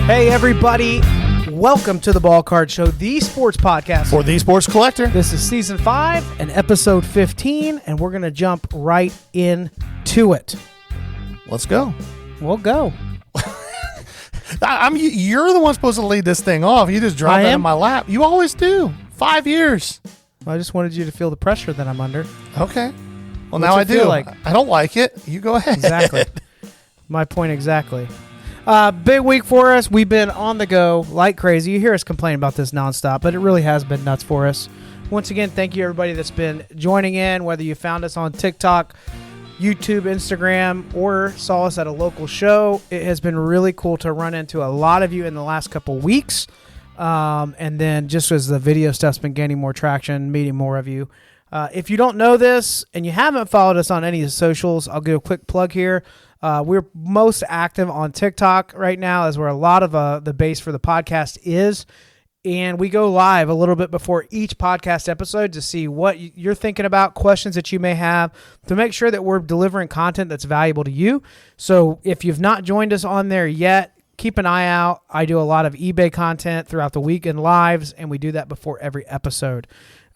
Hey, everybody. Welcome to the Ball Card Show, the sports podcast for the sports collector. This is season 5 and episode 15, and we're going to jump right into it. Let's go. We'll go. You're the one supposed to lead this thing off. You just drop that in my lap. You always do. 5 years. I just wanted you to feel the pressure that I'm under. Okay. Well, What's now I do. Like? I don't like it. You go ahead. Exactly. My point exactly. Big week for us. We've been on the go like crazy. You hear us complain about this nonstop, but it really has been nuts for us. Once again, thank you everybody that's been joining in, whether you found us on TikTok, YouTube, Instagram, or saw us at a local show. It has been really cool to run into a lot of you in the last couple weeks. And then just as the video stuff's been gaining more traction, meeting more of you. If you don't know this and you haven't followed us on any of the socials, I'll give a quick plug here. We're most active on TikTok right now, as where a lot of the base for the podcast is. And we go live a little bit before each podcast episode to see what you're thinking about, questions that you may have, to make sure that we're delivering content that's valuable to you. So if you've not joined us on there yet, keep an eye out. I do a lot of eBay content throughout the week in lives, and we do that before every episode.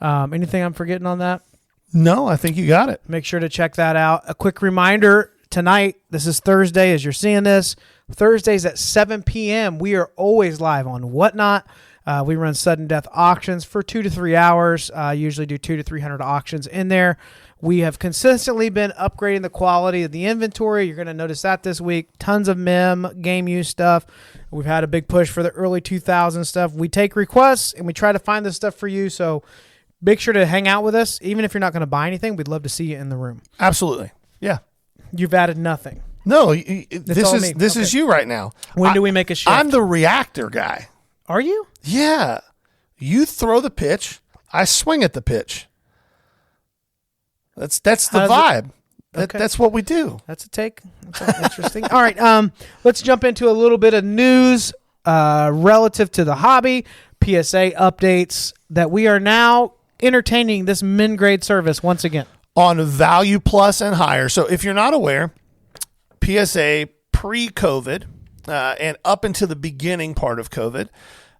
Anything I'm forgetting on that? No, I think you got it. Make sure to check that out. A quick reminder, tonight, this is Thursday as you're seeing this. Thursdays at 7 p.m., we are always live on Whatnot. We run sudden death auctions for 2 to 3 hours. Usually do 200 to 300 auctions in there. We have consistently been upgrading the quality of the inventory. You're going to notice that this week. Tons of mem, game use stuff. We've had a big push for the early 2000 stuff. We take requests and we try to find this stuff for you. So make sure to hang out with us. Even if you're not going to buy anything, we'd love to see you in the room. Absolutely. Yeah. You've added nothing. No, this is you right now. When do we make a shift? I'm the reactor guy. Are you? Yeah. You throw the pitch. I swing at the pitch. That's the vibe. That's what we do. That's a take. That's interesting. All right. Let's jump into a little bit of news relative to the hobby. PSA updates that we are now entertaining this Min Grade service once again. On Value Plus and higher. So if you're not aware, PSA pre-COVID and up into the beginning part of COVID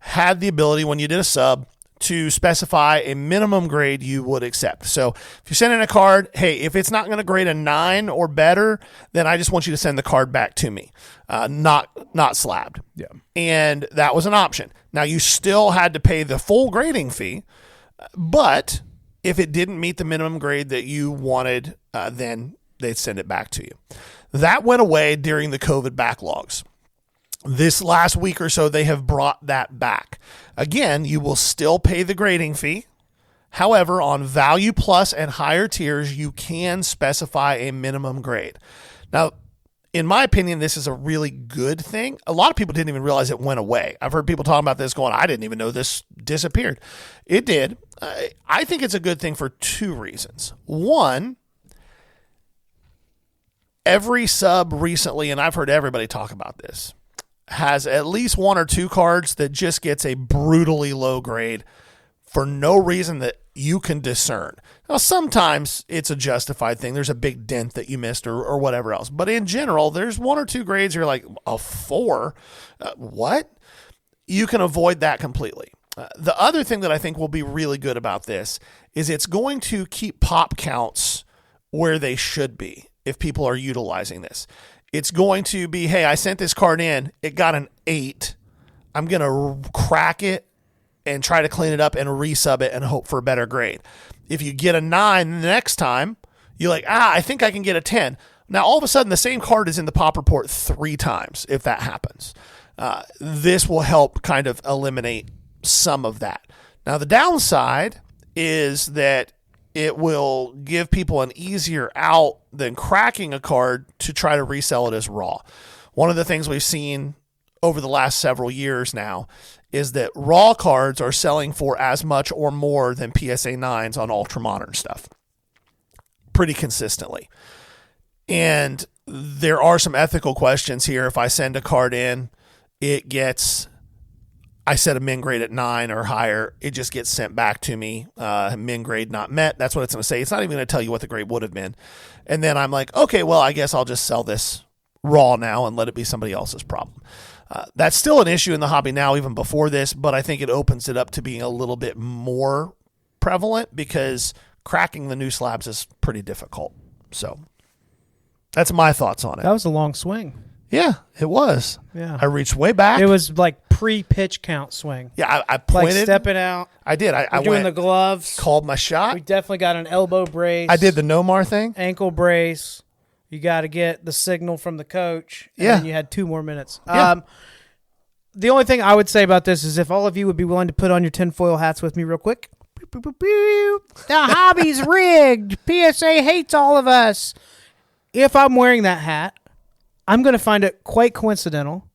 had the ability, when you did a sub, to specify a minimum grade you would accept. So if you send in a card, hey, if it's not going to grade a 9 or better, then I just want you to send the card back to me, not slabbed. Yeah. And that was an option. Now, you still had to pay the full grading fee, but if it didn't meet the minimum grade that you wanted, then they'd send it back to you. That went away during the COVID backlogs. This last week or so, they have brought that back. Again, you will still pay the grading fee. However, on Value Plus and higher tiers, you can specify a minimum grade. Now, in my opinion, this is a really good thing. A lot of people didn't even realize it went away. I've heard people talking about this going, I didn't even know this disappeared. It did. I think it's a good thing for 2 reasons. One, every sub recently, and I've heard everybody talk about this, has at least 1 or 2 cards that just gets a brutally low grade for no reason that you can discern. Now, sometimes it's a justified thing. There's a big dent that you missed or whatever else. But in general, there's 1 or 2 grades you're like, a 4? What? You can avoid that completely. The other thing that I think will be really good about this is it's going to keep pop counts where they should be if people are utilizing this. It's going to be, hey, I sent this card in. It got an 8. I'm going to crack it and try to clean it up and resub it and hope for a better grade. If you get a 9 the next time, you're like, I think I can get a 10. Now, all of a sudden, the same card is in the pop report 3 times if that happens. This will help kind of eliminate some of that. Now, the downside is that it will give people an easier out than cracking a card to try to resell it as raw. One of the things we've seen over the last several years now is that raw cards are selling for as much or more than PSA 9s on ultra modern stuff pretty consistently. And there are some ethical questions here. If I send a card in, I set a min grade at 9 or higher, it just gets sent back to me. Min grade not met. That's what it's going to say. It's not even going to tell you what the grade would have been. And then I'm like, okay, well, I guess I'll just sell this raw now and let it be somebody else's problem. That's still an issue in the hobby now, even before this, but I think it opens it up to being a little bit more prevalent because cracking the new slabs is pretty difficult. So that's my thoughts on it. That was a long swing. Yeah, it was. Yeah. I reached way back. It was like pre-pitch count swing. Yeah, I pointed. Like stepping out. I did. I doing went, the gloves. Called my shot. We definitely got an elbow brace. I did the Nomar thing. Ankle brace. You got to get the signal from the coach. And Yeah. then you had 2 more minutes. Yeah. The only thing I would say about this is if all of you would be willing to put on your tinfoil hats with me real quick. The hobby's rigged. PSA hates all of us. If I'm wearing that hat, I'm going to find it quite coincidental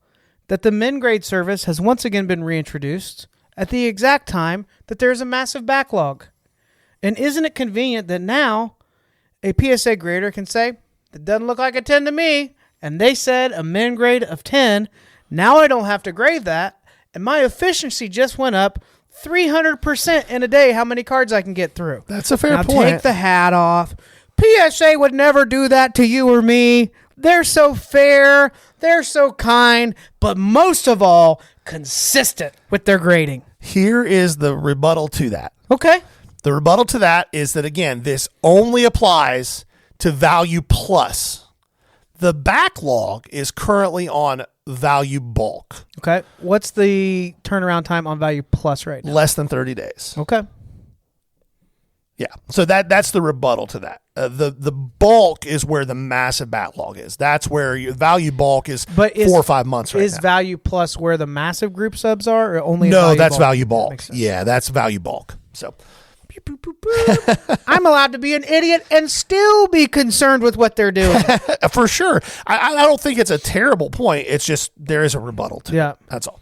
that the Min Grade service has once again been reintroduced at the exact time that there's a massive backlog. And isn't it convenient that now a PSA grader can say, it doesn't look like a 10 to me, and they said a Min Grade of 10. Now I don't have to grade that, and my efficiency just went up 300% in a day how many cards I can get through. That's a fair now point. Take the hat off. PSA would never do that to you or me. They're so fair. They're so kind. But most of all, consistent with their grading. Here is the rebuttal to that. Okay. The rebuttal to that is that, again, this only applies to Value Plus. The backlog is currently on Value Bulk. Okay. What's the turnaround time on Value Plus right now? Less than 30 days. Okay. Yeah. So that's the rebuttal to that. The bulk is where the massive backlog is. That's where your Value Bulk is, 4 or 5 months right is now. Is Value Plus where the massive group subs are, or only No, Value that's Bulk? Value Bulk. That makes sense. Yeah, that's Value Bulk. So I'm allowed to be an idiot and still be concerned with what they're doing. for sure. I don't think it's a terrible point. It's just there is a rebuttal to it. That's all.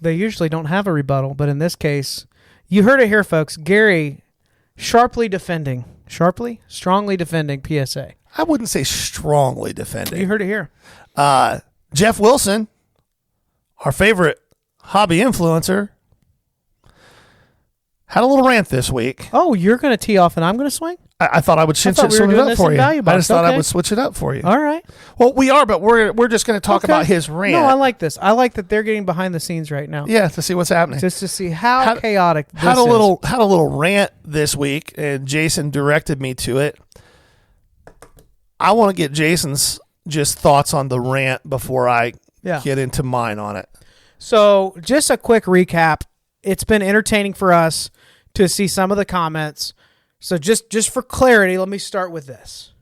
They usually don't have a rebuttal, but in this case, you heard it here, folks. Gary strongly defending PSA. I wouldn't say strongly defending. You heard it here. Geoff Wilson, our favorite hobby influencer, had a little rant this week. Oh, you're going to tee off and I'm going to swing? I thought I would switch it up for you. I just thought I would switch it up for you. All right. Well, we are, but we're just going to talk about his rant. No, I like this. I like that they're getting behind the scenes right now. Yeah, to see what's happening. Just to see how chaotic this had a little rant this week, and Jason directed me to it. I want to get Jason's just thoughts on the rant before I get into mine on it. So, just a quick recap. It's been entertaining for us to see some of the comments. So just for clarity, let me start with this.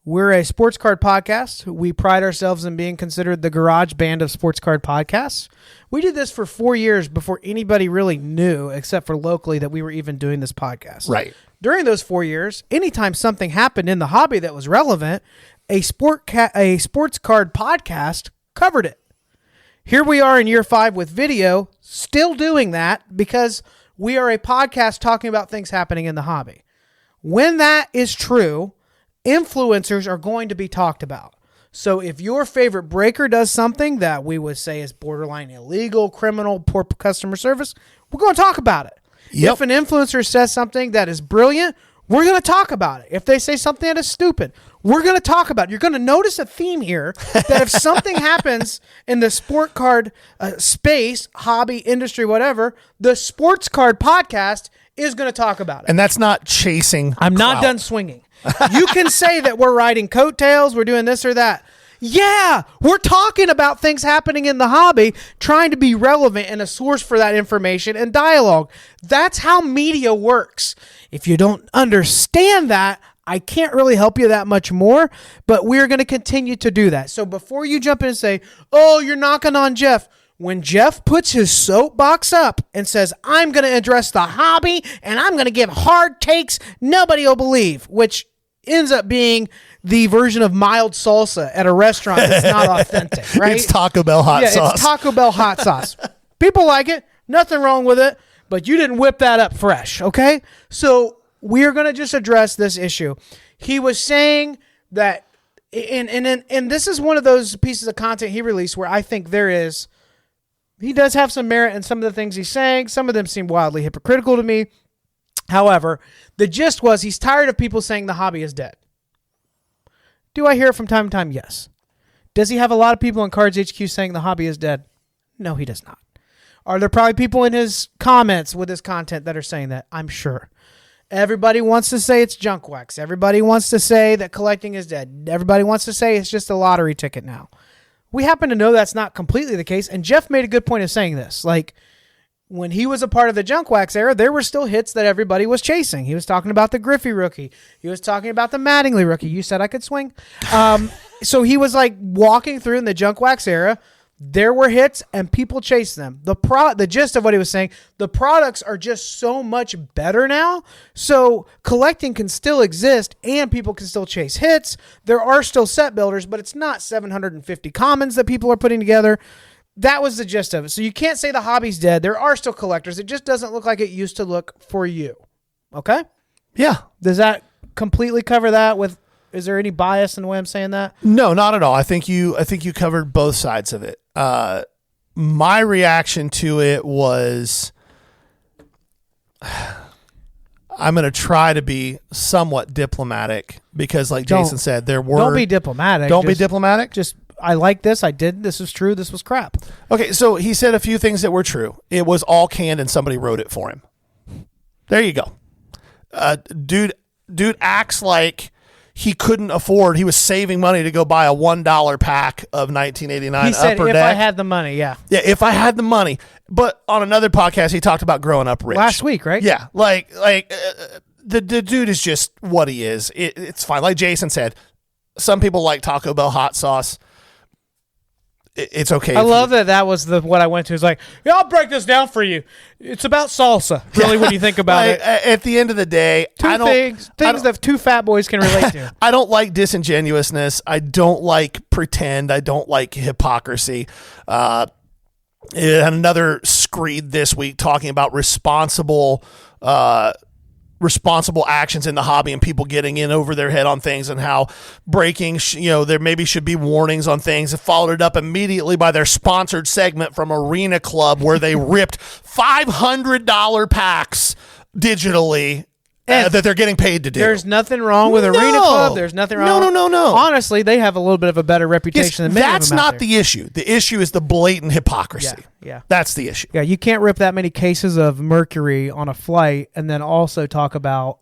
We're a sports card podcast. We pride ourselves in being considered the garage band of sports card podcasts. We did this for 4 years before anybody really knew, except for locally, that we were even doing this podcast. Right. During those 4 years, anytime something happened in the hobby that was relevant, a sports card podcast covered it. Here we are in year 5 with video, still doing that because we are a podcast talking about things happening in the hobby. When that is true, influencers are going to be talked about. So if your favorite breaker does something that we would say is borderline illegal, criminal, poor customer service, we're going to talk about it. Yep. If an influencer says something that is brilliant, we're going to talk about it. If they say something that is stupid, we're going to talk about it. You're going to notice a theme here that if something happens in the sport card space, hobby, industry, whatever, the sports card podcast is going to talk about it. And that's not chasing I'm not clout. done swinging. You can say that we're riding coattails, we're doing this or that. Yeah, we're talking about things happening in the hobby, trying to be relevant and a source for that information and dialogue. That's how media works. If you don't understand that, I can't really help you that much more, but we're going to continue to do that. So before you jump in and say, oh, you're knocking on Geoff, when Geoff puts his soapbox up and says, I'm going to address the hobby and I'm going to give hard takes nobody will believe, which ends up being the version of mild salsa at a restaurant that's not authentic, right? It's Taco Bell hot sauce. It's Taco Bell hot sauce. People like it. Nothing wrong with it, but you didn't whip that up fresh, okay? So we're going to just address this issue. He was saying that, and this is one of those pieces of content he released where I think he does have some merit in some of the things he's saying. Some of them seem wildly hypocritical to me. However, the gist was he's tired of people saying the hobby is dead. Do I hear it from time to time? Yes. Does he have a lot of people in Cards HQ saying the hobby is dead? No, he does not. Are there probably people in his comments with his content that are saying that? I'm sure. Everybody wants to say it's junk wax. Everybody wants to say that collecting is dead. Everybody wants to say it's just a lottery ticket now. We happen to know that's not completely the case, and Geoff made a good point of saying this. Like, when he was a part of the junk wax era, there were still hits that everybody was chasing. He was talking about the Griffey rookie. He was talking about the Mattingly rookie. You said I could swing. So he was like walking through in the junk wax era. There were hits and people chased them. The gist of what he was saying, the products are just so much better now. So collecting can still exist and people can still chase hits. There are still set builders, but it's not 750 commons that people are putting together. That was the gist of it. So you can't say the hobby's dead. There are still collectors. It just doesn't look like it used to look for you. Okay? Yeah. Does that completely cover that is there any bias in the way I'm saying that? No, not at all. I think you covered both sides of it. My reaction to it was, I'm going to try to be somewhat diplomatic because, like Jason said, there were. Don't be diplomatic. Be diplomatic. Just, I like this. I did. This is true. This was crap. Okay, so he said a few things that were true. It was all canned and somebody wrote it for him. There you go. Dude acts like he couldn't afford. He was saving money to go buy a $1 pack of 1989 he said, Upper if Deck. I had the money, yeah. Yeah, if I had the money. But on another podcast, he talked about growing up rich. Last week, right? Yeah, the dude is just what he is. It's fine. Like Jason said, some people like Taco Bell hot sauce. It's okay. I love that was what I went to. It's like, yeah, I'll break this down for you. It's about salsa, really, when you think about it. At the end of the day, things that two fat boys can relate to. I don't like disingenuousness. I don't like pretend. I don't like hypocrisy. And another screed this week talking about responsible actions in the hobby and people getting in over their head on things and how breaking, there maybe should be warnings on things. It followed it up immediately by their sponsored segment from Arena Club where they ripped $500 packs digitally that they're getting paid to do. There's nothing wrong with Arena Club. There's nothing wrong. No. Honestly, they have a little bit of a better reputation than many of them That's out not there. the issue. The issue is the blatant hypocrisy. Yeah. That's the issue. Yeah, you can't rip that many cases of mercury on a flight and then also talk about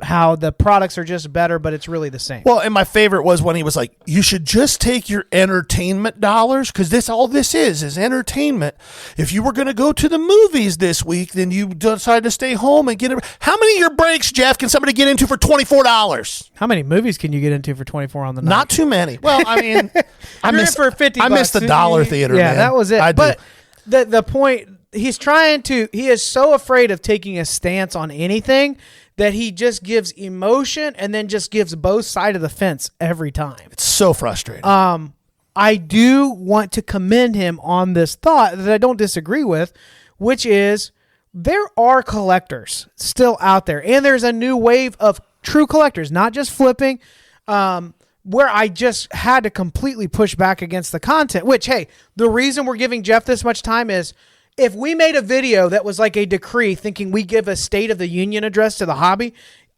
how the products are just better, but it's really the same. Well, and my favorite was when he was like, you should just take your entertainment dollars because all this is entertainment. If you were going to go to the movies this week, then you decide to stay home and get it. How many of your breaks, Geoff, can somebody get into for $24? How many movies can you get into for $24 on the night? Not too many. Well, I mean, I missed for $50. I missed the dollar theater. Yeah, man. that was it. I But the point, he is so afraid of taking a stance on anything that he just gives emotion and then just gives both sides of the fence every time. It's so frustrating. I do want to commend him on this thought that I don't disagree with, which is there are collectors still out there, and there's a new wave of true collectors, not just flipping, where I just had to completely push back against the content, which, hey, the reason we're giving Geoff this much time is if we made a video that was like a decree thinking we give a State of the Union address to the hobby,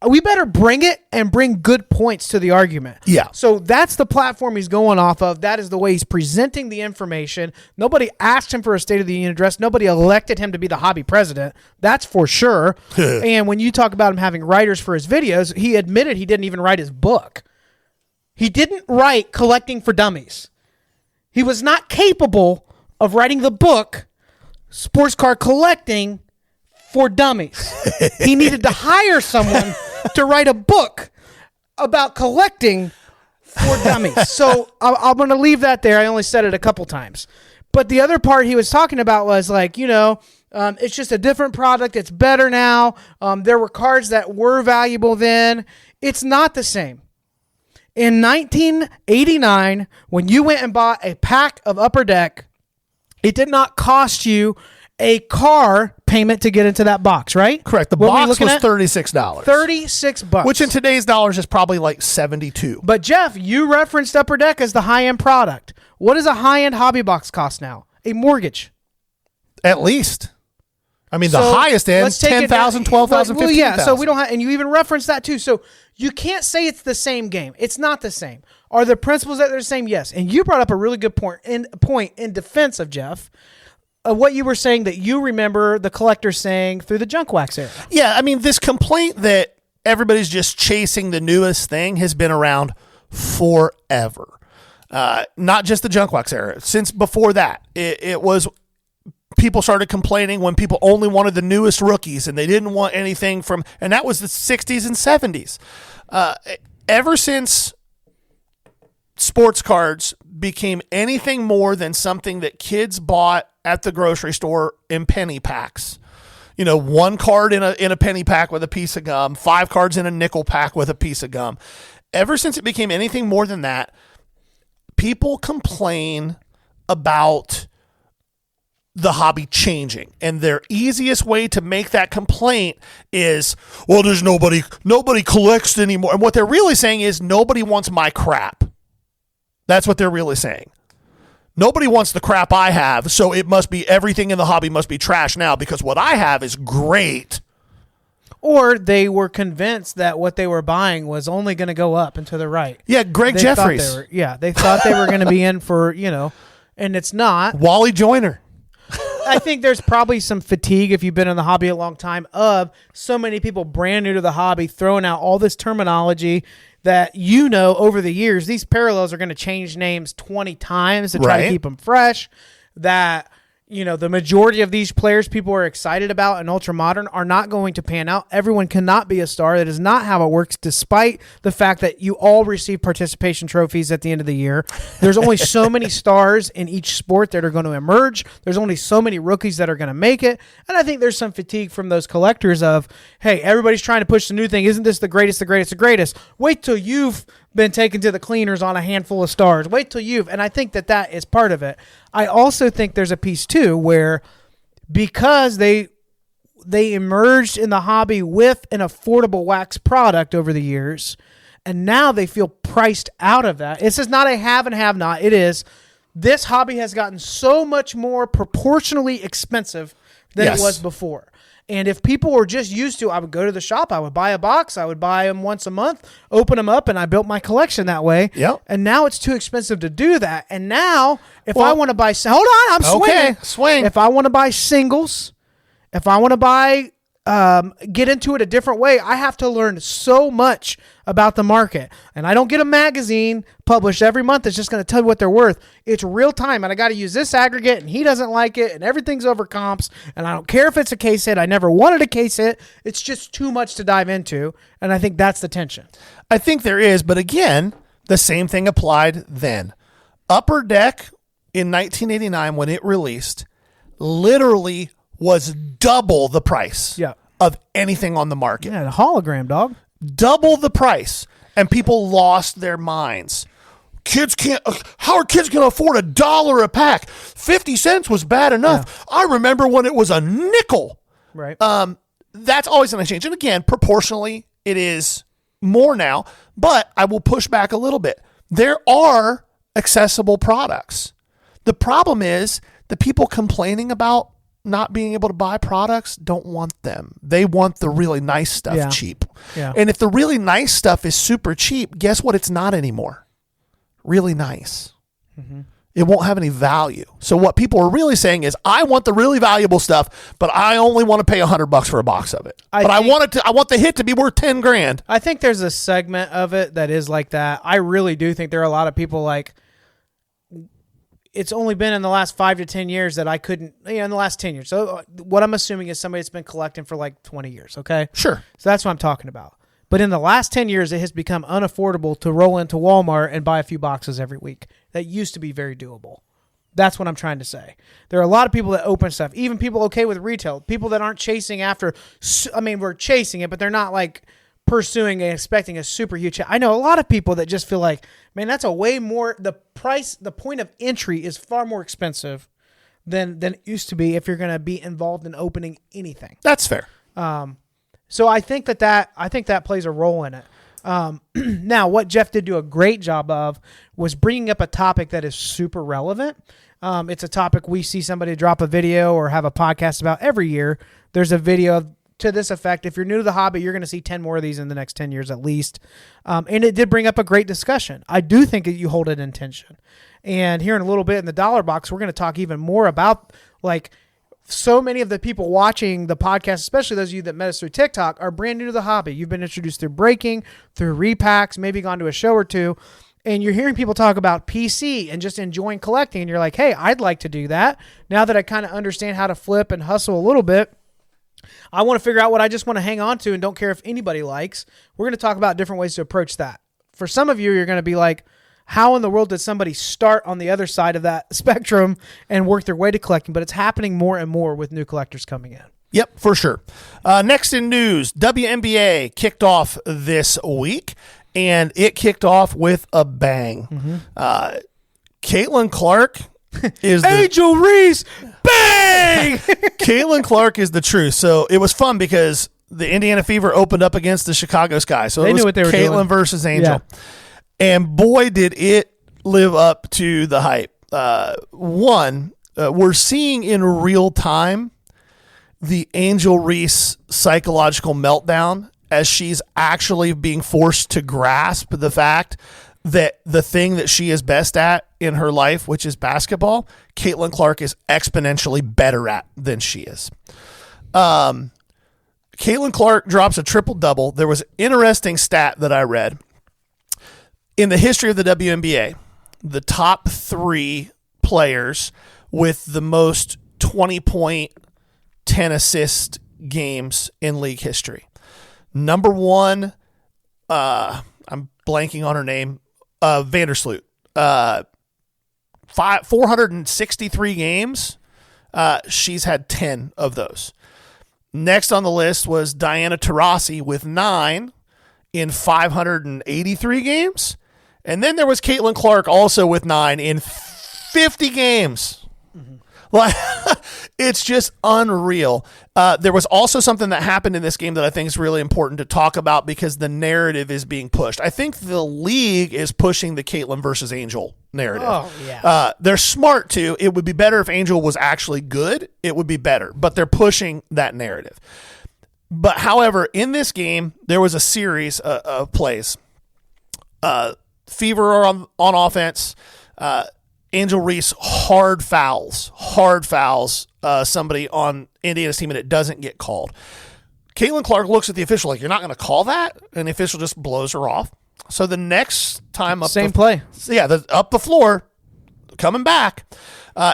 we better bring it and bring good points to the argument. Yeah. So that's the platform he's going off of. That is the way he's presenting the information. Nobody asked him for a State of the Union address. Nobody elected him to be the hobby president. That's for sure. And when you talk about him having writers for his videos, he admitted he didn't even write his book. He didn't write Collecting for Dummies. He was not capable of writing the book Sports Car Collecting for Dummies. He needed to hire someone to write a book about collecting for dummies. So I'm going to leave that there. I only said it a couple times. But the other part he was talking about was like, it's just a different product. It's better now. There were cards that were valuable then. It's not the same. In 1989, when you went and bought a pack of Upper Deck, it did not cost you a car payment to get into that box, right? Correct. The box was $36. $36. Which in today's dollars is probably like $72. But Geoff, you referenced Upper Deck as the high-end product. What does a high-end hobby box cost now? A mortgage. At least. I mean, the highest end, let's take 10,000, 12,000, 15,000. Yeah, so we don't have, and you even reference that too. So you can't say it's the same game. It's not the same. Are the principles that they're the same? Yes. And you brought up a really good point in defense of Geoff. What you were saying that you remember the collector saying through the junk wax era. Yeah, I mean, this complaint that everybody's just chasing the newest thing has been around forever. Not just the junk wax era. Since before that, it was people started complaining when people only wanted the newest rookies and they didn't want anything from, and that was the 60s and 70s. Ever since sports cards became anything more than something that kids bought at the grocery store in penny packs, you know, 1 card in a penny pack with a piece of gum, 5 cards in a nickel pack with a piece of gum. Ever since it became anything more than that, people complain about the hobby changing, and their easiest way to make that complaint is, well, there's nobody collects anymore. And what they're really saying is nobody wants my crap. That's what they're really saying. Nobody wants the crap I have, so it must be, everything in the hobby must be trash now because what I have is great. Or they were convinced that what they were buying was only going to go up and to the right. Yeah, Greg Jeffries. They thought they were going to be in for, and it's not. Wally Joyner. I think there's probably some fatigue if you've been in the hobby a long time of so many people brand new to the hobby throwing out all this terminology that, over the years, these parallels are going to change names 20 times to try to keep them fresh. That, the majority of these players people are excited about in Ultra Modern are not going to pan out. Everyone cannot be a star. That is not how it works, despite the fact that you all receive participation trophies at the end of the year. There's only so many stars in each sport that are going to emerge. There's only so many rookies that are going to make it. And I think there's some fatigue from those collectors of, hey, everybody's trying to push the new thing. Isn't this the greatest, the greatest, the greatest? Wait till you've been taken to the cleaners on a handful of stars. Wait till and I think that is part of it. I also think there's a piece too where because they emerged in the hobby with an affordable wax product over the years, and now they feel priced out of that. This is not a have and have not. It is, this hobby has gotten so much more proportionally expensive than it was before. And if people were just used to, I would go to the shop, I would buy a box, I would buy them once a month, open them up, and I built my collection that way. Yep. And now it's too expensive to do that. And now, if I want to buy, hold on, I'm swinging. Okay, swing. If I want to buy singles, if I want to buy, get into it a different way, I have to learn so much about the market. And I don't get a magazine published every month that's just going to tell you what they're worth. It's real time, and I got to use this aggregate, and he doesn't like it, and everything's over comps, and I don't care if it's a case hit. I never wanted a case hit. It's just too much to dive into, and I think that's the tension. I think there is, but again, the same thing applied then. Upper Deck in 1989 when it released literally was double the price of anything on the market. Yeah, the hologram, dog. Double the price, and people lost their minds. Kids can't. How are kids going to afford $1 a pack? 50 cents was bad enough. Yeah. I remember when it was a nickel. Right. That's always going to change, and again, proportionally, it is more now. But I will push back a little bit. There are accessible products. The problem is the people complaining about not being able to buy products don't want them. They want the really nice stuff cheap. Yeah. And if the really nice stuff is super cheap, guess what? It's not anymore. Really nice. Mm-hmm. It won't have any value. So what people are really saying is, I want the really valuable stuff, but I only want to pay $100 for a box of it. I want the hit to be worth 10 grand. I think there's a segment of it that is like that. I really do think there are a lot of people like, it's only been in the last 5 to 10 years that I couldn't, in the last 10 years. So what I'm assuming is somebody that's been collecting for like 20 years, okay? Sure. So that's what I'm talking about. But in the last 10 years, it has become unaffordable to roll into Walmart and buy a few boxes every week. That used to be very doable. That's what I'm trying to say. There are a lot of people that open stuff, even people okay with retail, people that aren't chasing after, we're chasing it, but they're not like pursuing and expecting a super huge. I know a lot of people that just feel like, man, that's a way more, the point of entry is far more expensive than it used to be if you're going to be involved in opening anything. That's fair. So I think that plays a role in it. Now, what Geoff did do a great job of was bringing up a topic that is super relevant. It's a topic we see somebody drop a video or have a podcast about every year there's a video to this effect. If you're new to the hobby, you're going to see 10 more of these in the next 10 years at least. And it did bring up a great discussion. I do think that you hold it in tension. And here in a little bit in the dollar box, we're going to talk even more about, like, so many of the people watching the podcast, especially those of you that met us through TikTok, are brand new to the hobby. You've been introduced through breaking, through repacks, maybe gone to a show or two, and you're hearing people talk about PC and just enjoying collecting. And you're like, hey, I'd like to do that. Now that I kind of understand how to flip and hustle a little bit, I want to figure out what I just want to hang on to and don't care if anybody likes. We're going to talk about different ways to approach that. For some of you, you're going to be like, how in the world did somebody start on the other side of that spectrum and work their way to collecting? But it's happening more and more with new collectors coming in. Yep, for sure. Next in news, WNBA kicked off this week, and it kicked off with a bang. Caitlin Clark is Angel Reese, bang! Caitlin Clark is the truth. So it was fun because the Indiana Fever opened up against the Chicago Sky. So it was Caitlin versus Angel. Yeah. And boy, did it live up to the hype. We're seeing in real time the Angel Reese psychological meltdown as she's actually being forced to grasp the fact that the thing that she is best at in her life, which is basketball, Caitlin Clark is exponentially better at than she is. Caitlin Clark drops a triple-double. There was an interesting stat that I read. In the history of the WNBA, the top 3 players with the most 20-point, 10-assist games in league history. Number 1, I'm blanking on her name, Vandersloot. 463 games. She's had 10 of those. Next on the list was Diana Taurasi with 9 in 583 games. And then there was Caitlin Clark also with 9 in 50 games. Like, it's just unreal. There was also something that happened in this game that I think is really important to talk about because the narrative is being pushed. I think the league is pushing the Caitlin versus Angel narrative. Oh, yeah. They're smart too. It would be better if Angel was actually good. It would be better, but they're pushing that narrative. But however, in this game, there was a series of plays. Fever are on offense. Angel Reese hard fouls somebody on Indiana's team, and it doesn't get called. Caitlin Clark looks at the official like, you're not going to call that? And the official just blows her off. So the next time up play. Yeah, up the floor, coming back,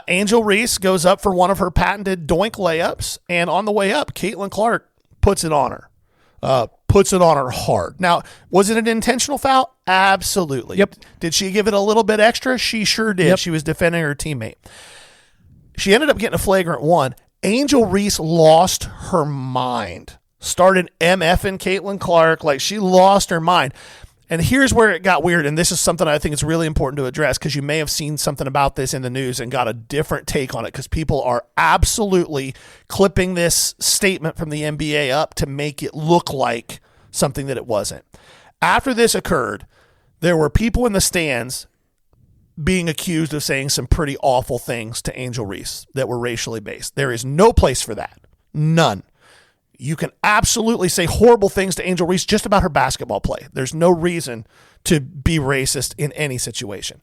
Angel Reese goes up for one of her patented doink layups, and on the way up, Caitlin Clark puts it on her. Puts it on her hard. Now, was it an intentional foul? Absolutely. Yep. Did she give it a little bit extra? She sure did. Yep. She was defending her teammate. She ended up getting a flagrant 1. Angel Reese lost her mind. Started MFing Caitlin Clark like she lost her mind. And here's where it got weird, and this is something I think is really important to address because you may have seen something about this in the news and got a different take on it because people are absolutely clipping this statement from the NBA up to make it look like something that it wasn't. After this occurred, there were people in the stands being accused of saying some pretty awful things to Angel Reese that were racially based. There is no place for that. None. You can absolutely say horrible things to Angel Reese just about her basketball play. There's no reason to be racist in any situation.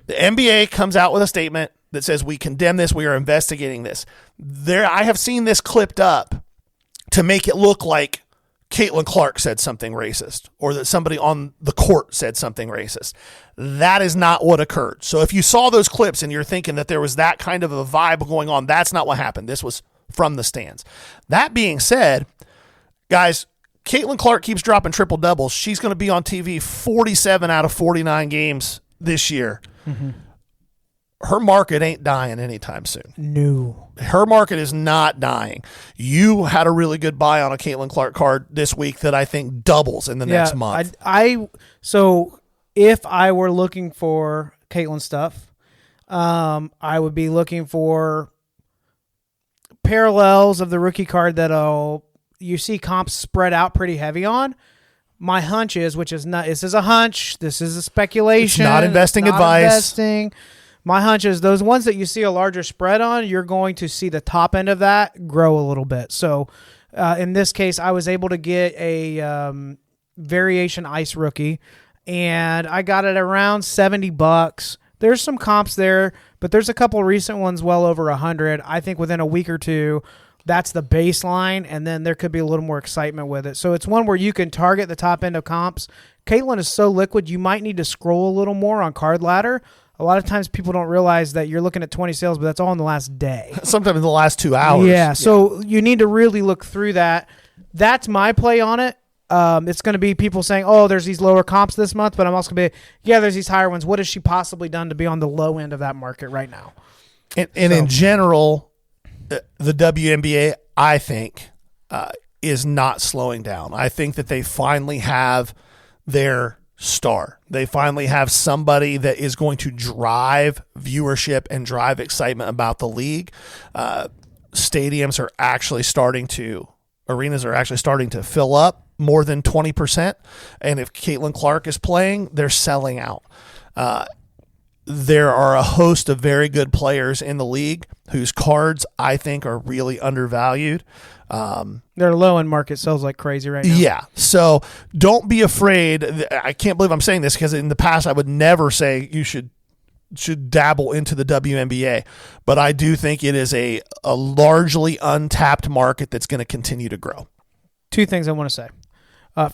The NBA comes out with a statement that says we condemn this, we are investigating this. I have seen this clipped up to make it look like Caitlin Clark said something racist or that somebody on the court said something racist. That is not what occurred. So if you saw those clips and you're thinking that there was that kind of a vibe going on, that's not what happened. This was from the stands. That being said, guys, Caitlin Clark keeps dropping triple doubles. She's going to be on TV 47 out of 49 games this year. Mm-hmm. Her market ain't dying anytime soon. No. Her market is not dying. You had a really good buy on a Caitlin Clark card this week that I think doubles in the next month. So if I were looking for Caitlin stuff, I would be looking for parallels of the rookie card that you see comps spread out pretty heavy on. My hunch is, which is not, this is a hunch, this is a speculation. It's not investing advice. My hunch is those ones that you see a larger spread on, you're going to see the top end of that grow a little bit. So in this case, I was able to get a variation ice rookie, and I got it around $70. There's some comps there, but there's a couple recent ones well over 100. I think within a week or two, that's the baseline, and then there could be a little more excitement with it. So it's one where you can target the top end of comps. Caitlin is so liquid, you might need to scroll a little more on Card Ladder. A lot of times people don't realize that you're looking at 20 sales, but that's all in the last day. Sometimes in the last 2 hours. Yeah, so you need to really look through that. That's my play on it. It's going to be people saying, oh, there's these lower comps this month, but I'm also going to be, yeah, there's these higher ones. What has she possibly done to be on the low end of that market right now? And in general, the WNBA, I think, is not slowing down. I think that they finally have their star. They finally have somebody that is going to drive viewership and drive excitement about the league. Arenas are actually starting to fill up more than 20%. And if Caitlin Clark is playing, they're selling out. There are a host of very good players in the league whose cards I think are really undervalued. They're low in market sales like crazy right now. Yeah. So don't be afraid. I can't believe I'm saying this because in the past I would never say you should dabble into the WNBA, but I do think it is a largely untapped market that's going to continue to grow. Two things I want to say.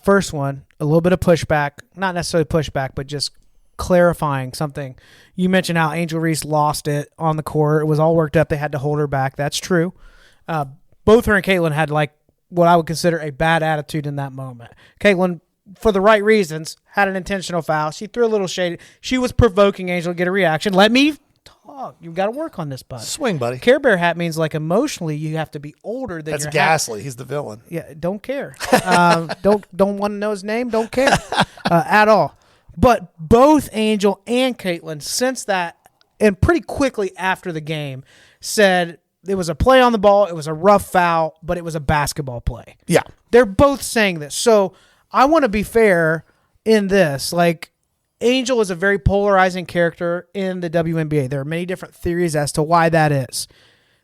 First one, a little bit of pushback, not necessarily pushback, but just clarifying something. You mentioned how Angel Reese lost it on the court. It was all worked up. They had to hold her back. That's true. Both her and Caitlin had like what I would consider a bad attitude in that moment. Caitlin, for the right reasons, had an intentional foul. She threw a little shade. She was provoking Angel to get a reaction. Let me talk. You've got to work on this, bud. Swing, buddy. Care Bear hat means like emotionally you have to be older than That's your Ghastly. He's the villain. Yeah, don't care. Don't want to know his name. Don't care at all. But both Angel and Caitlin, since that, and pretty quickly after the game, said it was a play on the ball, it was a rough foul, but it was a basketball play. Yeah. They're both saying this. So I want to be fair in this. Like, Angel is a very polarizing character in the WNBA. There are many different theories as to why that is.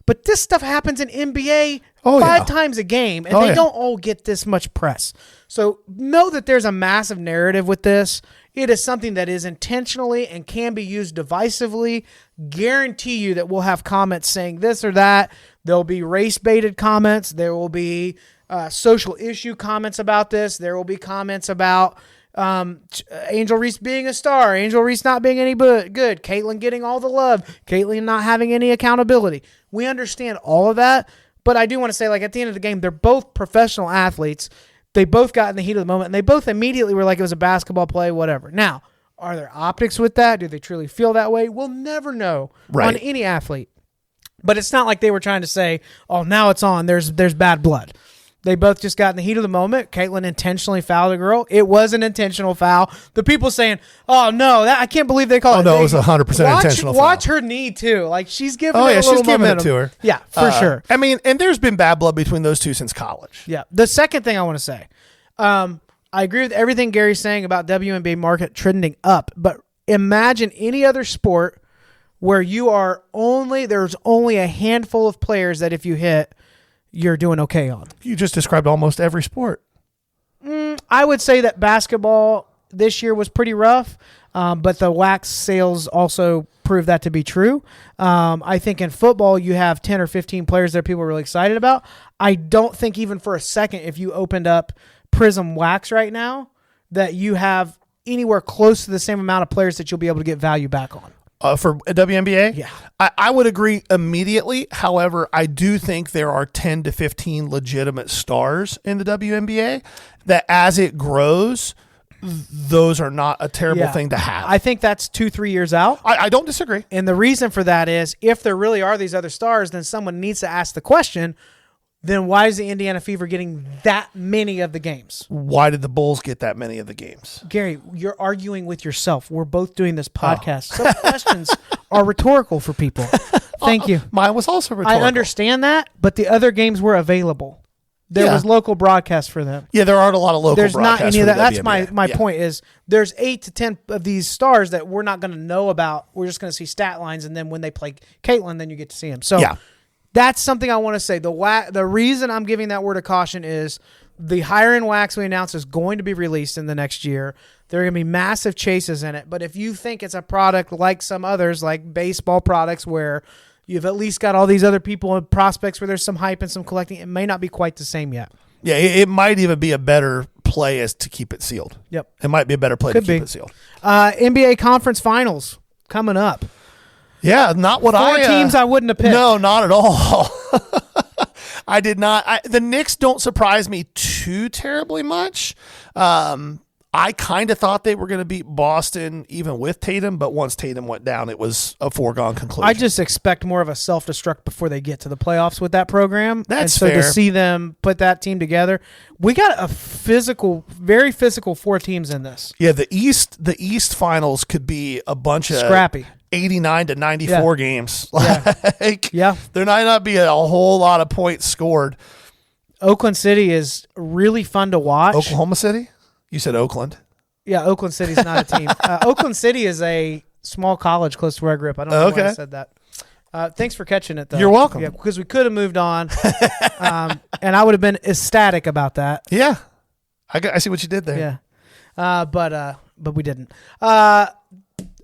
But this stuff happens in NBA five times a game, and they don't all get this much press. So know that there's a massive narrative with this. It is something that is intentionally and can be used divisively. Guarantee you that we'll have comments saying this or that. There'll be race-baited comments. There will be social issue comments about this. There will be comments about Angel Reese being a star, Angel Reese not being any good, Caitlin getting all the love, Caitlin not having any accountability. We understand all of that, but I do want to say, like, at the end of the game, they're both professional athletes. They both got in the heat of the moment, and they both immediately were like it was a basketball play, whatever. Now, are there optics with that? Do they truly feel that way? We'll never know on any athlete. But it's not like they were trying to say, oh, now it's on, there's bad blood. They both just got in the heat of the moment. Caitlin intentionally fouled a girl. It was an intentional foul. The people saying, oh, no, I can't believe they called it. Oh, no, it was 100% intentional foul. Watch her knee, too. Like, she's giving it a she's little giving momentum. it to her. Yeah, for sure. I mean, and there's been bad blood between those two since college. Yeah. The second thing I want to say, I agree with everything Gary's saying about WNBA market trending up, but imagine any other sport where there's only a handful of players that if you hit, you're doing okay on. You just described almost every sport. I would say that basketball this year was pretty rough, but the wax sales also proved that to be true. I think in football you have 10 or 15 players that people are really excited about. I don't think even for a second if you opened up Prism Wax right now that you have anywhere close to the same amount of players that you'll be able to get value back on. For WNBA? Yeah. I would agree immediately. However, I do think there are 10 to 15 legitimate stars in the WNBA that as it grows, those are not a terrible thing to have. I think that's 2-3 years out. I don't disagree. And the reason for that is if there really are these other stars, then someone needs to ask the question, then why is the Indiana Fever getting that many of the games? Why did the Bulls get that many of the games? Gary, you're arguing with yourself. We're both doing this podcast. Some questions are rhetorical for people. Thank you. Mine was also rhetorical. I understand that, but the other games were available. There was local broadcast for them. Yeah, there aren't a lot of local There's not broadcasts any of for that. the That's WNBA. my point is there's 8 to 10 of these stars that we're not going to know about. We're just going to see stat lines, and then when they play Caitlin, then you get to see them. So that's something I want to say. The reason I'm giving that word of caution is the higher-end wax we announced is going to be released in the next year. There are going to be massive chases in it. But if you think it's a product like some others, like baseball products where you've at least got all these other people and prospects where there's some hype and some collecting, it may not be quite the same yet. Yeah, it might even be a better play as to keep it sealed. Yep. It might be a better play to keep it sealed. NBA Conference Finals coming up. Yeah, not what Four teams I wouldn't have picked. No, not at all. I did not. The Knicks don't surprise me too terribly much. I kind of thought they were going to beat Boston even with Tatum, but once Tatum went down, it was a foregone conclusion. I just expect more of a self-destruct before they get to the playoffs with that program. That's fair. fair. To see them put that team together, we got a very physical 4 teams in this. Yeah, the East Finals could be a bunch of scrappy. 89 to 94 games. Yeah. There might not be a whole lot of points scored. Oakland City is really fun to watch. Oklahoma City? You said Oakland. Yeah, Oakland City's not a team. Oakland City is a small college close to where I grew up. I don't know why I said that. Thanks for catching it, though. You're welcome. Yeah, because we could have moved on, and I would have been ecstatic about that. Yeah. I see what you did there. Yeah. But we didn't.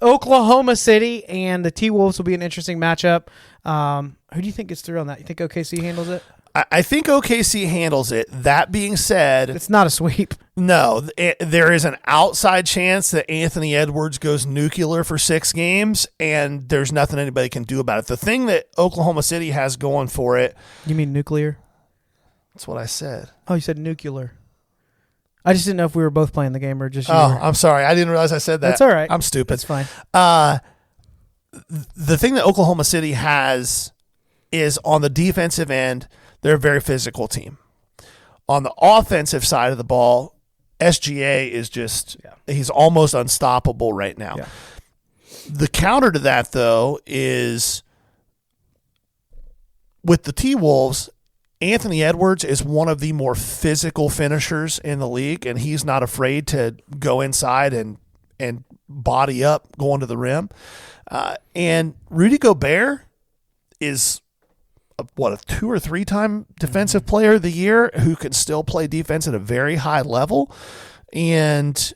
Oklahoma City and the T-Wolves will be an interesting matchup. Who do you think gets through on that? You think OKC handles it? I think OKC handles it. That being said, it's not a sweep. No, there is an outside chance that Anthony Edwards goes nuclear for 6 games, and there's nothing anybody can do about it. The thing that Oklahoma City has going for it. You mean nuclear? That's what I said. Oh, you said nuclear. I just didn't know if we were both playing the game or just you. I'm sorry. I didn't realize I said that. That's all right. I'm stupid. That's fine. The thing that Oklahoma City has is on the defensive end, they're a very physical team. On the offensive side of the ball, SGA is he's almost unstoppable right now. Yeah. The counter to that, though, is with the T-Wolves, Anthony Edwards is one of the more physical finishers in the league, and he's not afraid to go inside and body up going to the rim. And Rudy Gobert is a 2 or 3 time defensive player of the year who can still play defense at a very high level. And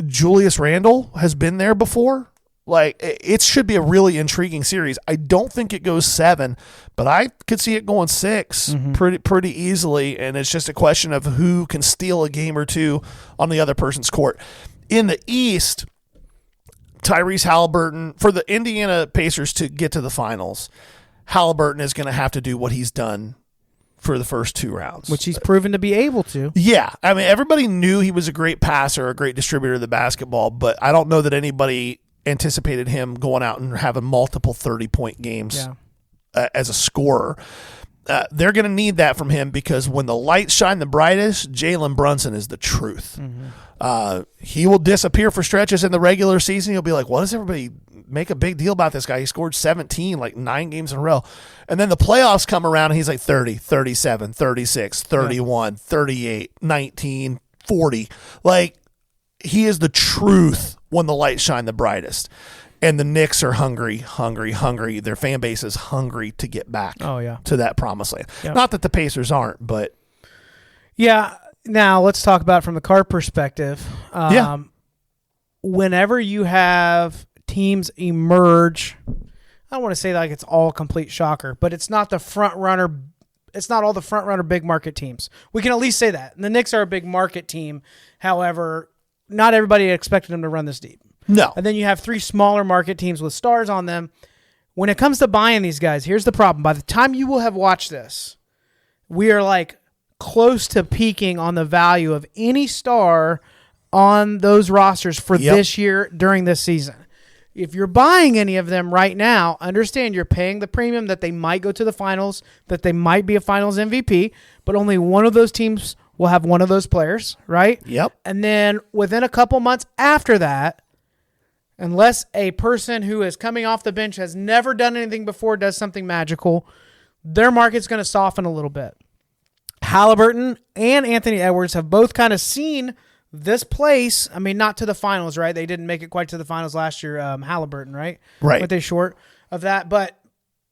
Julius Randle has been there before. Like, it should be a really intriguing series. I don't think it goes 7, but I could see it going 6 pretty easily. And it's just a question of who can steal a game or 2 on the other person's court. In the East, Tyrese Halliburton, for the Indiana Pacers to get to the finals, Halliburton is going to have to do what he's done for the first 2 rounds. Which he's proven to be able to. Yeah. I mean, everybody knew he was a great passer, a great distributor of the basketball, but I don't know that anybody anticipated him going out and having multiple 30-point games as a scorer. They're going to need that from him because when the lights shine the brightest, Jalen Brunson is the truth. He will disappear for stretches in the regular season. He'll be like, what does everybody make a big deal about this guy? He scored 17, like 9 games in a row. And then the playoffs come around and he's like 30, 37, 36, 31, 38, 19, 40. Like, he is the truth when the lights shine the brightest. And the Knicks are hungry. Their fan base is hungry to get back to that promised land. Yep. Not that the Pacers aren't, but. Yeah. Now, let's talk about it from the card perspective. Whenever you have teams emerge, I don't want to say like it's all a complete shocker, but it's not the front runner. It's not all the front runner big market teams. We can at least say that. And the Knicks are a big market team. However, not everybody expected them to run this deep. No. And then you have 3 smaller market teams with stars on them. When it comes to buying these guys, here's the problem. By the time you will have watched this, we are like close to peaking on the value of any star on those rosters for this year during this season. If you're buying any of them right now, understand you're paying the premium that they might go to the finals, that they might be a finals MVP, but only one of those teams will have one of those players, right? Yep. And then within a couple months after that, unless a person who is coming off the bench has never done anything before does something magical, their market's going to soften a little bit. Halliburton and Anthony Edwards have both kind of seen this place. I mean, not to the finals, right? They didn't make it quite to the finals last year, Halliburton, right? Right. But they short of that. But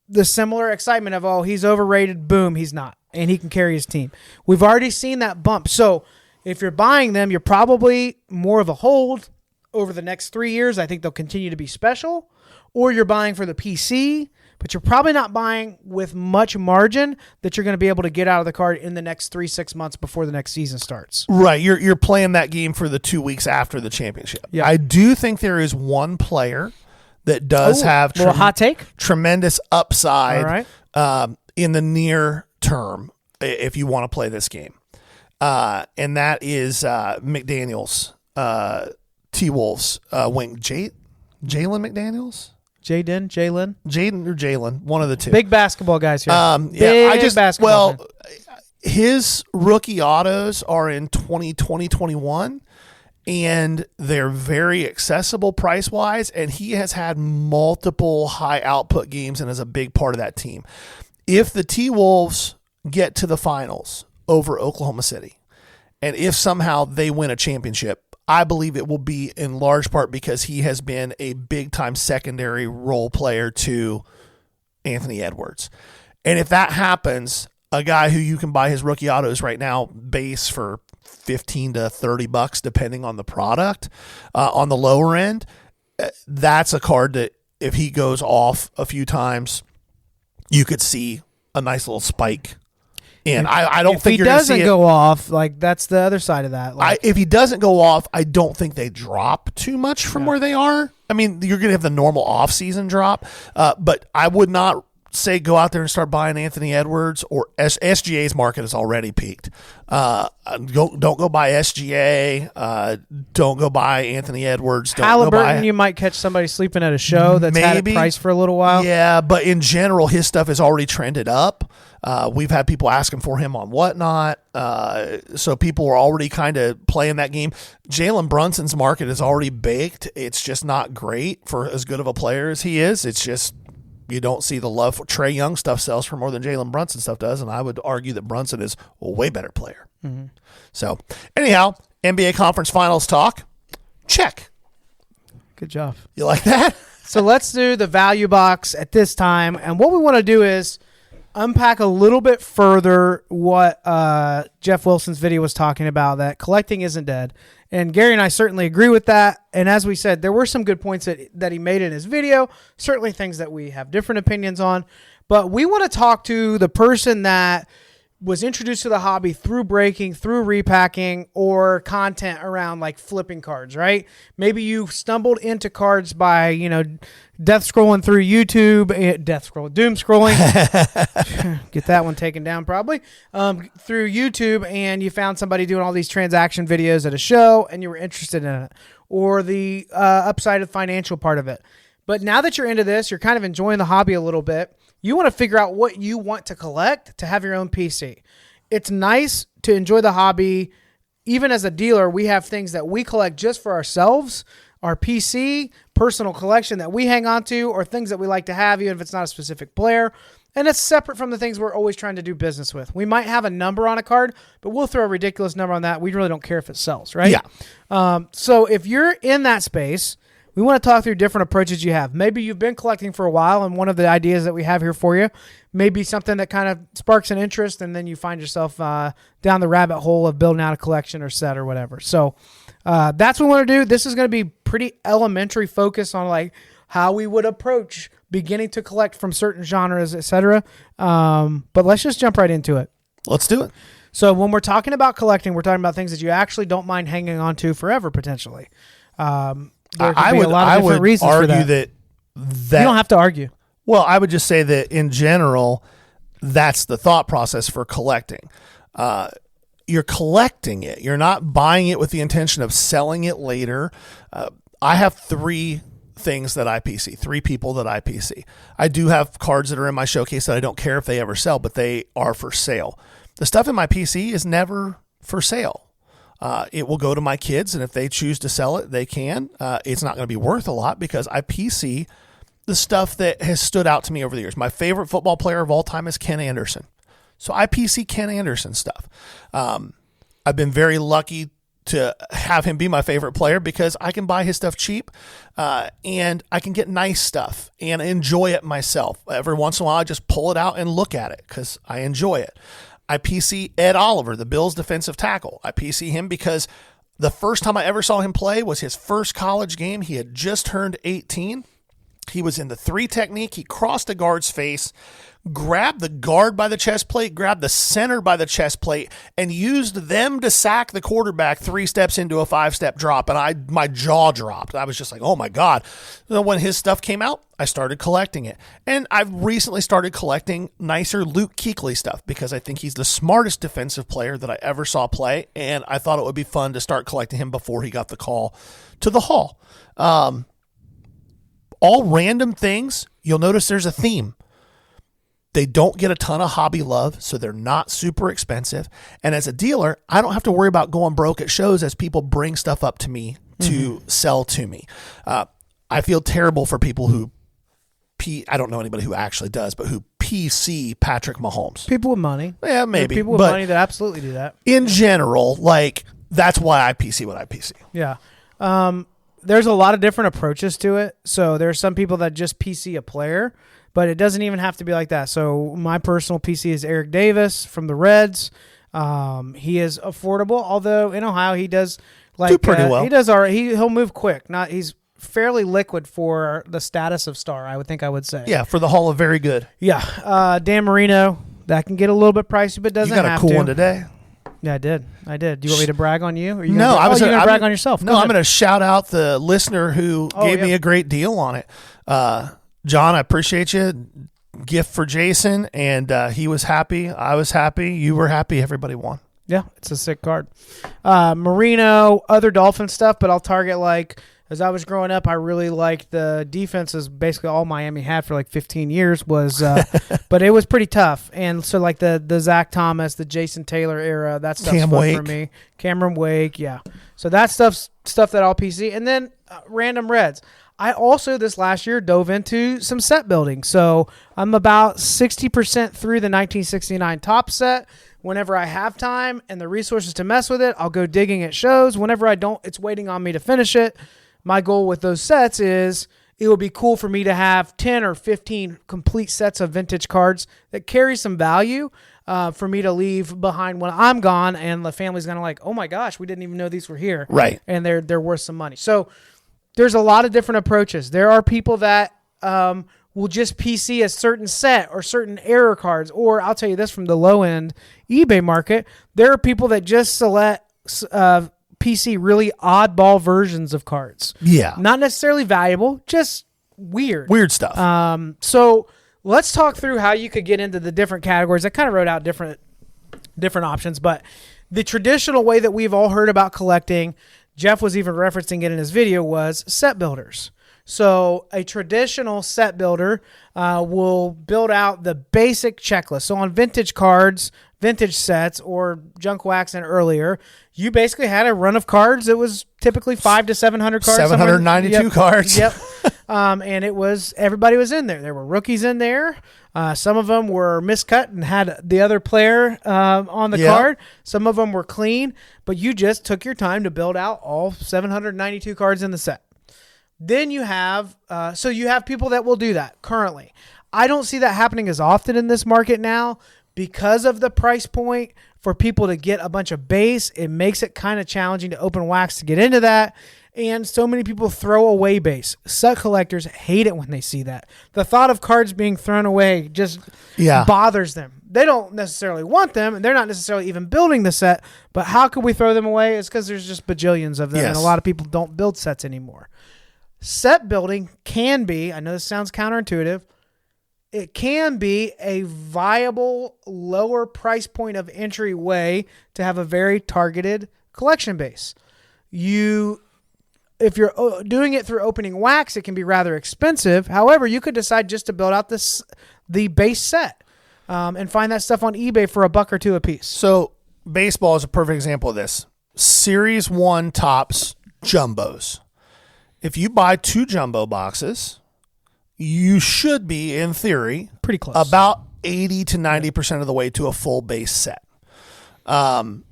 the similar excitement of, oh, he's overrated, boom, he's not. And he can carry his team. We've already seen that bump. So if you're buying them, you're probably more of a hold over the next 3 years. I think they'll continue to be special. Or you're buying for the PC, but you're probably not buying with much margin that you're going to be able to get out of the card in the next 3-6 months before the next season starts. Right. You're playing that game for the 2 weeks after the championship. Yeah. I do think there is one player that does have little hot take? Tremendous upside All right. In the near term if you want to play this game. And that is McDaniels, T-Wolves wing. Jalen McDaniels? Jalen, one of the two. Big basketball guys here. Basketball fan. His rookie autos are in 2020, 21, and they're very accessible price-wise, and he has had multiple high-output games and is a big part of that team. If the T-Wolves get to the finals over Oklahoma City, and if somehow they win a championship, I believe it will be in large part because he has been a big-time secondary role player to Anthony Edwards. And if that happens, a guy who you can buy his rookie autos right now base for $15 to $30, depending on the product, on the lower end, that's a card that if he goes off a few times, you could see a nice little spike. And I don't think you're going to see it. If he doesn't go off, like that's the other side of that. Like, if he doesn't go off, I don't think they drop too much from where they are. I mean, you're going to have the normal off-season drop, but I would not say go out there and start buying Anthony Edwards or SGA's market has already peaked. Don't go buy SGA. Don't go buy Anthony Edwards. Halliburton, you might catch somebody sleeping at a show that's had it priced for a little while. Yeah, but in general, his stuff is already trended up. We've had people asking for him on whatnot. So people are already kind of playing that game. Jalen Brunson's market is already baked. It's just not great for as good of a player as he is. It's just you don't see the love for Trae Young stuff sells for more than Jalen Brunson stuff does. And I would argue that Brunson is a way better player. Mm-hmm. So anyhow, NBA conference finals talk. Check. Good job. You like that? So let's do the value box at this time. And what we want to do is unpack a little bit further what Geoff Wilson's video was talking about, that collecting isn't dead. And Gary and I certainly agree with that. And as we said, there were some good points that he made in his video, certainly things that we have different opinions on. But we want to talk to the person that was introduced to the hobby through breaking, through repacking, or content around like flipping cards, right? Maybe you stumbled into cards by, death scrolling through YouTube, doom scrolling. Get that one taken down probably. Through YouTube, and you found somebody doing all these transaction videos at a show and you were interested in it, or the upside of financial part of it. But now that you're into this, you're kind of enjoying the hobby a little bit. You want to figure out what you want to collect to have your own PC. It's nice to enjoy the hobby. Even as a dealer, we have things that we collect just for ourselves, our PC, personal collection that we hang on to, or things that we like to have, even if it's not a specific player. And it's separate from the things we're always trying to do business with. We might have a number on a card, but we'll throw a ridiculous number on that. We really don't care if it sells, right? Yeah. So if you're in that space, we want to talk through different approaches you have. Maybe you've been collecting for a while, and one of the ideas that we have here for you may be something that kind of sparks an interest, and then you find yourself down the rabbit hole of building out a collection or set or whatever. So that's what we want to do. This is going to be pretty elementary focus on like how we would approach beginning to collect from certain genres, etc. But let's just jump right into it. Let's do it. So when we're talking about collecting, we're talking about things that you actually don't mind hanging on to forever, potentially. There could be a lot of different reasons for that. You don't have to argue. Well, I would just say that in general, that's the thought process for collecting. You're collecting it. You're not buying it with the intention of selling it later. I have three things that I PC, three people that I PC. I do have cards that are in my showcase that I don't care if they ever sell, but they are for sale. The stuff in my PC is never for sale. It will go to my kids, and if they choose to sell it, they can. It's not going to be worth a lot because I PC the stuff that has stood out to me over the years. My favorite football player of all time is Ken Anderson. So I PC Ken Anderson stuff. I've been very lucky to have him be my favorite player because I can buy his stuff cheap and I can get nice stuff and enjoy it myself. Every once in a while, I just pull it out and look at it because I enjoy it. I PC Ed Oliver, the Bills defensive tackle. I PC him because the first time I ever saw him play was his first college game. He had just turned 18. He was in the 3 technique. He crossed the guard's face, grabbed the guard by the chest plate, grabbed the center by the chest plate, and used them to sack the quarterback 3 steps into a 5-step drop. And my jaw dropped. I was just like, oh my God. So when his stuff came out, I started collecting it. And I've recently started collecting nicer Luke Kuechly stuff because I think he's the smartest defensive player that I ever saw play. And I thought it would be fun to start collecting him before he got the call to the Hall. All random things, you'll notice there's a theme. They don't get a ton of hobby love, so they're not super expensive. And as a dealer, I don't have to worry about going broke at shows as people bring stuff up to me to sell to me. I feel terrible for people who, I don't know anybody who actually does, but who PC Patrick Mahomes. People with money. Yeah, maybe. There are people with money that absolutely do that. In general, like, that's why I PC what I PC. Yeah. There's a lot of different approaches to it. So there's some people that just PC a player, but it doesn't even have to be like that. So my personal PC is Eric Davis from the Reds. He is affordable, although in Ohio he does do pretty well. He does all right. He'll move quick. He's fairly liquid for the status of star, I would say. Yeah, for the Hall of Very Good. Yeah. Dan Marino, that can get a little bit pricey, but doesn't have to. You got a cool one today. Yeah, I did. Do you want me to brag on you? Or you no, I was going to brag on yourself. No, I'm going to shout out the listener who gave me a great deal on it. John, I appreciate you. Gift for Jason, and he was happy. I was happy. You were happy. Everybody won. Yeah, it's a sick card. Marino, other Dolphin stuff, but I'll target as I was growing up, I really liked the defenses. Basically, all Miami had for 15 years was, but it was pretty tough. And so, the Zach Thomas, the Jason Taylor era, that stuff's fun for me. Cameron Wake, yeah. So that stuff that I'll PC, and then random Reds. I also this last year dove into some set building. So I'm about 60% through the 1969 top set. Whenever I have time and the resources to mess with it, I'll go digging at shows. Whenever I don't, it's waiting on me to finish it. My goal with those sets is it would be cool for me to have 10 or 15 complete sets of vintage cards that carry some value for me to leave behind when I'm gone, and the family's going to oh my gosh, we didn't even know these were here. Right. And they're worth some money. So there's a lot of different approaches. There are people that will just PC a certain set or certain error cards, or I'll tell you this from the low-end eBay market, there are people that just select PC really oddball versions of cards. Yeah. Not necessarily valuable, just weird. Weird stuff. So let's talk through how you could get into the different categories. I kind of wrote out different options, but the traditional way that we've all heard about collecting, Geoff was even referencing it in his video, was set builders. So a traditional set builder will build out the basic checklist. So on vintage cards, vintage sets, or junk wax and earlier, you basically had a run of cards. It was typically 500 to 700 cards. 792 cards. Yep. And it was, everybody was in there. There were rookies in there. Some of them were miscut and had the other player on the card. Some of them were clean, but you just took your time to build out all 792 cards in the set. Then you have, you have people that will do that currently. I don't see that happening as often in this market now because of the price point. For people to get a bunch of base, it makes it kind of challenging to open wax to get into that. And so many people throw away base. Set collectors hate it when they see that. The thought of cards being thrown away just bothers them. They don't necessarily want them, and they're not necessarily even building the set. But how could we throw them away? It's because there's just bajillions of them, and a lot of people don't build sets anymore. Set building can be, I know this sounds counterintuitive, it can be a viable lower price point of entry way to have a very targeted collection base. If you're doing it through opening wax, it can be rather expensive. However, you could decide just to build out the base set and find that stuff on eBay for $1 or $2 a piece. So baseball is a perfect example of this. Series 1 tops jumbos. If you buy 2 jumbo boxes, you should be, in theory, pretty close, about 80 to 90% of the way to a full base set. And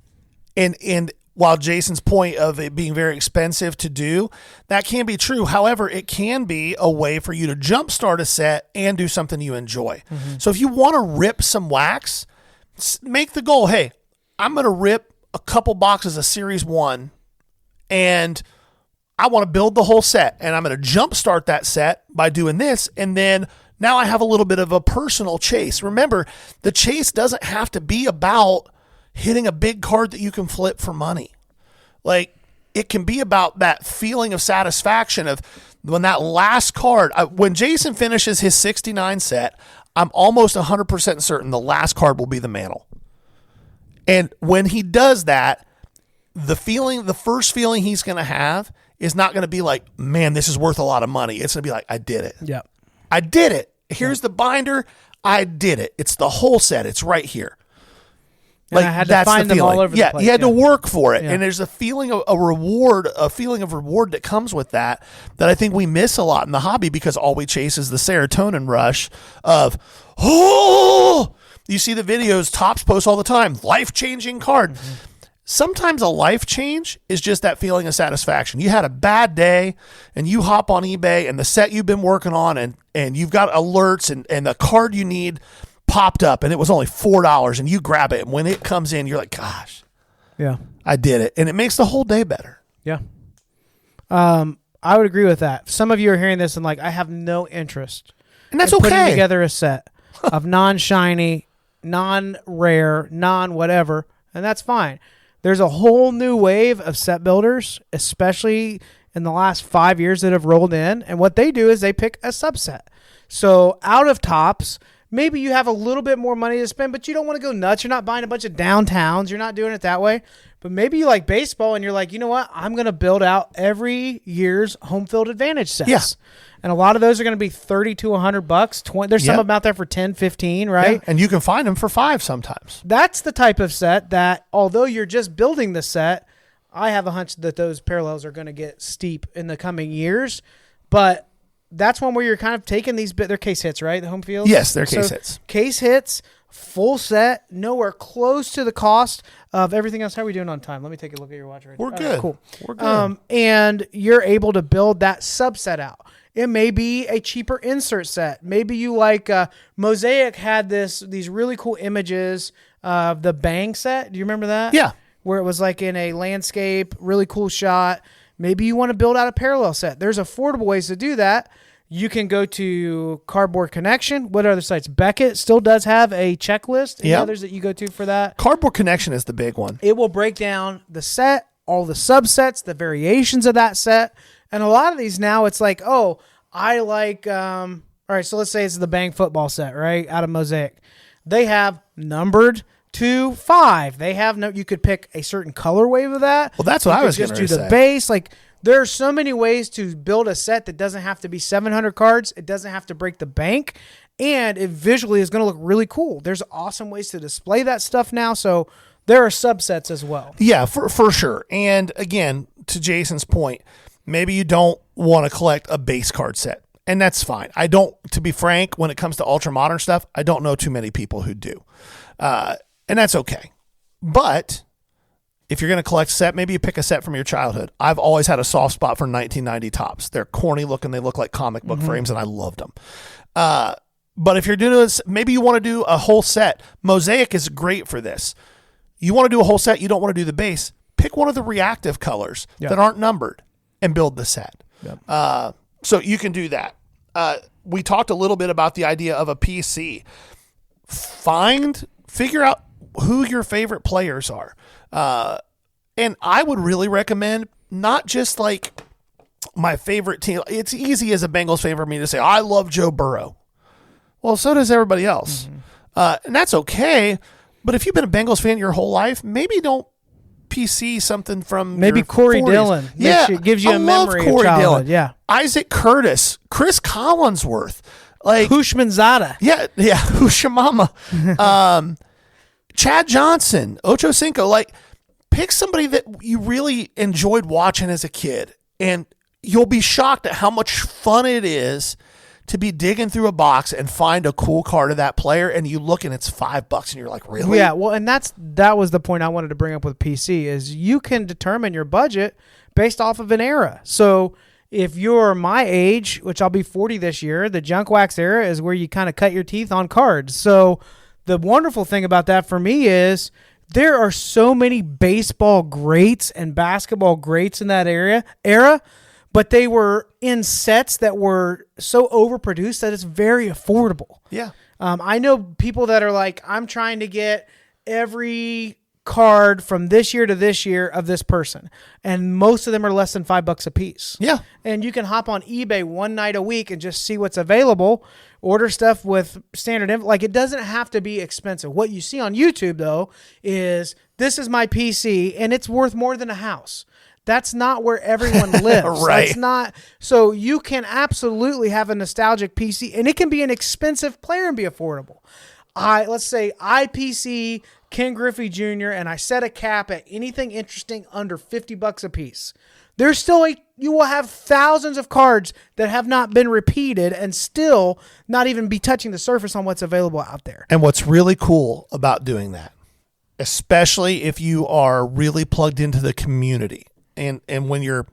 while Jason's point of it being very expensive to do, that can be true. However, it can be a way for you to jumpstart a set and do something you enjoy. So if you want to rip some wax, make the goal, hey, I'm going to rip a couple boxes of Series 1 and I want to build the whole set, and I'm going to jumpstart that set by doing this, and then now I have a little bit of a personal chase. Remember, the chase doesn't have to be about hitting a big card that you can flip for money. Like, it can be about that feeling of satisfaction of when that last card, when Jason finishes his 69 set, I'm almost 100% certain the last card will be the mantle. And when he does that, the first feeling he's going to have is not going to be like, man, this is worth a lot of money. It's going to be like, I did it. Yeah. I did it. Here's the binder. I did it. It's the whole set. It's right here. And I had to find them all over the place. You had to work for it. Yeah. And there's a feeling of a feeling of reward that comes with that I think we miss a lot in the hobby because all we chase is the serotonin rush of, oh, you see the videos Topps posts all the time, life-changing card. Mm-hmm. Sometimes a life change is just that feeling of satisfaction. You had a bad day and you hop on eBay and the set you've been working on and you've got alerts and the card you need popped up and it was only $4 and you grab it. And when it comes in, you're like, gosh, yeah, I did it. And it makes the whole day better. Yeah. I would agree with that. Some of you are hearing this and like, I have no interest and that's in okay. putting together a set of non-shiny, non-rare, non-whatever, and that's fine. There's a whole new wave of set builders, especially in the last 5 years that have rolled in. And what they do is they pick a subset. So out of Topps, maybe you have a little bit more money to spend, but you don't want to go nuts. You're not buying a bunch of downtowns. You're not doing it that way. But maybe you like baseball and you're like, you know what? I'm going to build out every year's home field advantage sets. Yeah. And a lot of those are going to be $30 to $100. 20, there's some of them out there for 10, 15, right? Yeah. And you can find them for $5 sometimes. That's the type of set that, although you're just building the set, I have a hunch that those parallels are going to get steep in the coming years. But that's one where you're kind of taking these they're case hits, right? The home field? Yes, they're case hits. Case hits, full set, nowhere close to the cost of everything else. How are we doing on time? Let me take a look at your watch right now. We're good. Cool. We're good. And you're able to build that subset out. It may be a cheaper insert set. Maybe you like Mosaic had these really cool images of the Bang set. Do you remember that? Yeah. Where it was like in a landscape, really cool shot. Maybe you want to build out a parallel set. There's affordable ways to do that. You can go to Cardboard Connection. What other sites? Beckett still does have a checklist. Any others that you go to for that? Cardboard Connection is the big one. It will break down the set, all the subsets, the variations of that set. And a lot of these now, it's like, oh, I like, all right, so let's say it's the Bang football set, right, out of Mosaic. They have numbered to 5. They have you could pick a certain colorway of that. Well, that's what I was going to say. Just do the base. Like, there are so many ways to build a set that doesn't have to be 700 cards. It doesn't have to break the bank. And it visually is going to look really cool. There's awesome ways to display that stuff now. So there are subsets as well. Yeah, for sure. And again, to Jason's point, maybe you don't want to collect a base card set. And that's fine. To be frank, when it comes to ultra modern stuff, I don't know too many people who do. And that's okay. But if you're going to collect a set, maybe you pick a set from your childhood. I've always had a soft spot for 1990 Topps. They're corny looking. They look like comic book frames, and I loved them. But if you're doing this, maybe you want to do a whole set. Mosaic is great for this. You want to do a whole set. You don't want to do the base. Pick one of the reactive colors that aren't numbered and build the set. Yep. So you can do that. We talked a little bit about the idea of a PC. Figure out who your favorite players are. And I would really recommend not just like my favorite team. It's easy as a Bengals fan for me to say, I love Joe Burrow. Well, so does everybody else. And that's okay. But if you've been a Bengals fan your whole life, maybe don't PC something from maybe Corey 40s. Dillon. Yeah, gives you a memory of childhood. Dillon. Yeah, Isaac Curtis, Chris Collinsworth, like Hushmanzada. Yeah, Hushamama, Chad Johnson, Ocho Cinco. Like, pick somebody that you really enjoyed watching as a kid, and you'll be shocked at how much fun it is to be digging through a box and find a cool card of that player, and you look and it's $5 and you're like, really? Yeah, well, and that was the point I wanted to bring up with PC is you can determine your budget based off of an era. So if you're my age, which I'll be 40 this year, the junk wax era is where you kind of cut your teeth on cards. So the wonderful thing about that for me is there are so many baseball greats and basketball greats in that era, but they were in sets that were so overproduced that it's very affordable. Yeah. I know people that are like, I'm trying to get every card from this year to this year of this person, and most of them are less than $5 a piece. Yeah. And you can hop on eBay one night a week and just see what's available, order stuff with standard like it doesn't have to be expensive. What you see on YouTube though is this is my PC and it's worth more than a house. That's not where everyone lives. Right. That's not. So you can absolutely have a nostalgic PC, and it can be an expensive player and be affordable. Let's say IPC Ken Griffey Jr. and I set a cap at anything interesting under $50 a piece. There's still you will have thousands of cards that have not been repeated and still not even be touching the surface on what's available out there. And what's really cool about doing that, especially if you are really plugged into the community, and when you're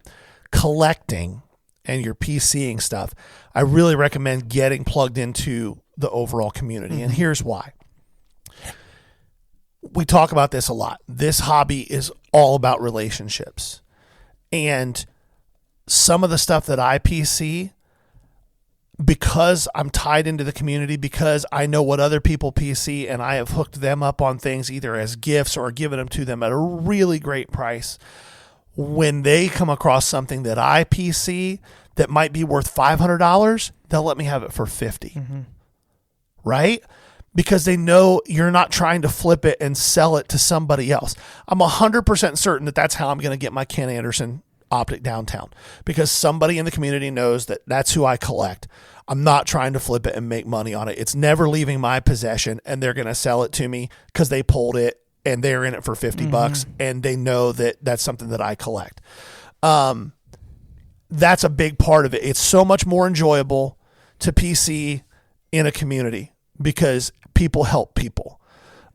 collecting and you're PCing stuff, I really recommend getting plugged into the overall community. Mm-hmm. And here's why. We talk about this a lot. This hobby is all about relationships. And some of the stuff that I PC, because I'm tied into the community, because I know what other people PC and I have hooked them up on things either as gifts or given them to them at a really great price. When they come across something that I PC that might be worth $500, they'll let me have it for $50. Mm-hmm. Right? Because they know you're not trying to flip it and sell it to somebody else. I'm 100% certain that that's how I'm going to get my Ken Anderson optic downtown, because somebody in the community knows that that's who I collect. I'm not trying to flip it and make money on it. It's never leaving my possession, and they're going to sell it to me because they pulled it and they're in it for $50 and they know that that's something that I collect. That's a big part of it. It's so much more enjoyable to PC in a community because people help people.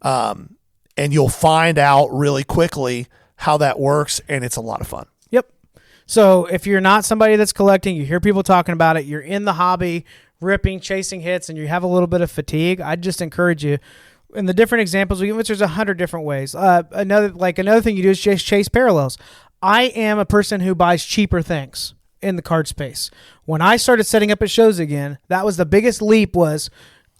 And you'll find out really quickly how that works, and it's a lot of fun. Yep. So if you're not somebody that's collecting, you hear people talking about it, you're in the hobby, ripping, chasing hits, and you have a little bit of fatigue, I'd just encourage you. In the different examples we give, which there's 100 different ways. Another thing you do is just chase parallels. I am a person who buys cheaper things in the card space. When I started setting up at shows again, that was the biggest leap. Was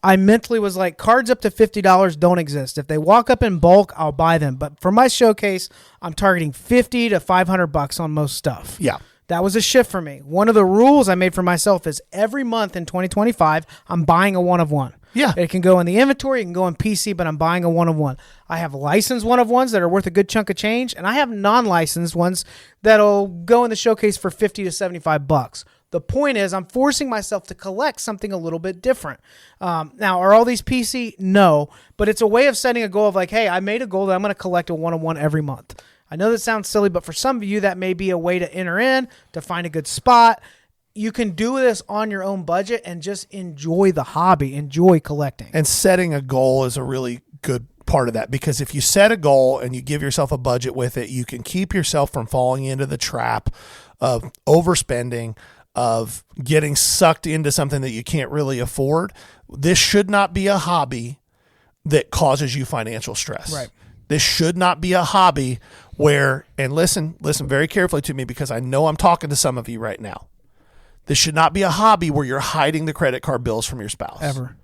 I mentally was like, cards up to $50 don't exist. If they walk up in bulk, I'll buy them. But for my showcase, I'm targeting $50 to $500 on most stuff. Yeah. That was a shift for me. One of the rules I made for myself is every month in 2025, I'm buying a one-of-one. Yeah. It can go in the inventory, it can go in PC, but I'm buying a one-of-one. I have licensed one-of-ones that are worth a good chunk of change, and I have non-licensed ones that'll go in the showcase for $50 to $75. The point is I'm forcing myself to collect something a little bit different. Now, are all these PC? No, but it's a way of setting a goal of like, hey, I made a goal that I'm going to collect a one-of-one every month. I know that sounds silly, but for some of you, that may be a way to enter in, to find a good spot. You can do this on your own budget and just enjoy the hobby, enjoy collecting. And setting a goal is a really good part of that, because if you set a goal and you give yourself a budget with it, you can keep yourself from falling into the trap of overspending, of getting sucked into something that you can't really afford. This should not be a hobby that causes you financial stress. Right. This should not be a hobby where, and listen very carefully to me, because I know I'm talking to some of you right now. This should not be a hobby where you're hiding the credit card bills from your spouse. Ever.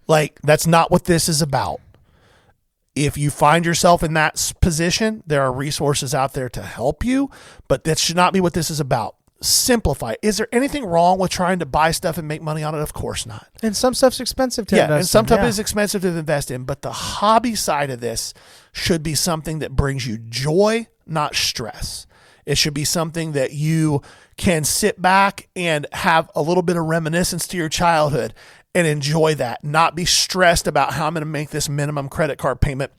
Like, that's not what this is about. If you find yourself in that position, there are resources out there to help you, but that should not be what this is about. Simplify. Is there anything wrong with trying to buy stuff and make money on it? Of course not. And some stuff's expensive to invest in. And some stuff is expensive to invest in, but the hobby side of this should be something that brings you joy, not stress. It should be something that you can sit back and have a little bit of reminiscence to your childhood and enjoy that, not be stressed about how I'm going to make this minimum credit card payment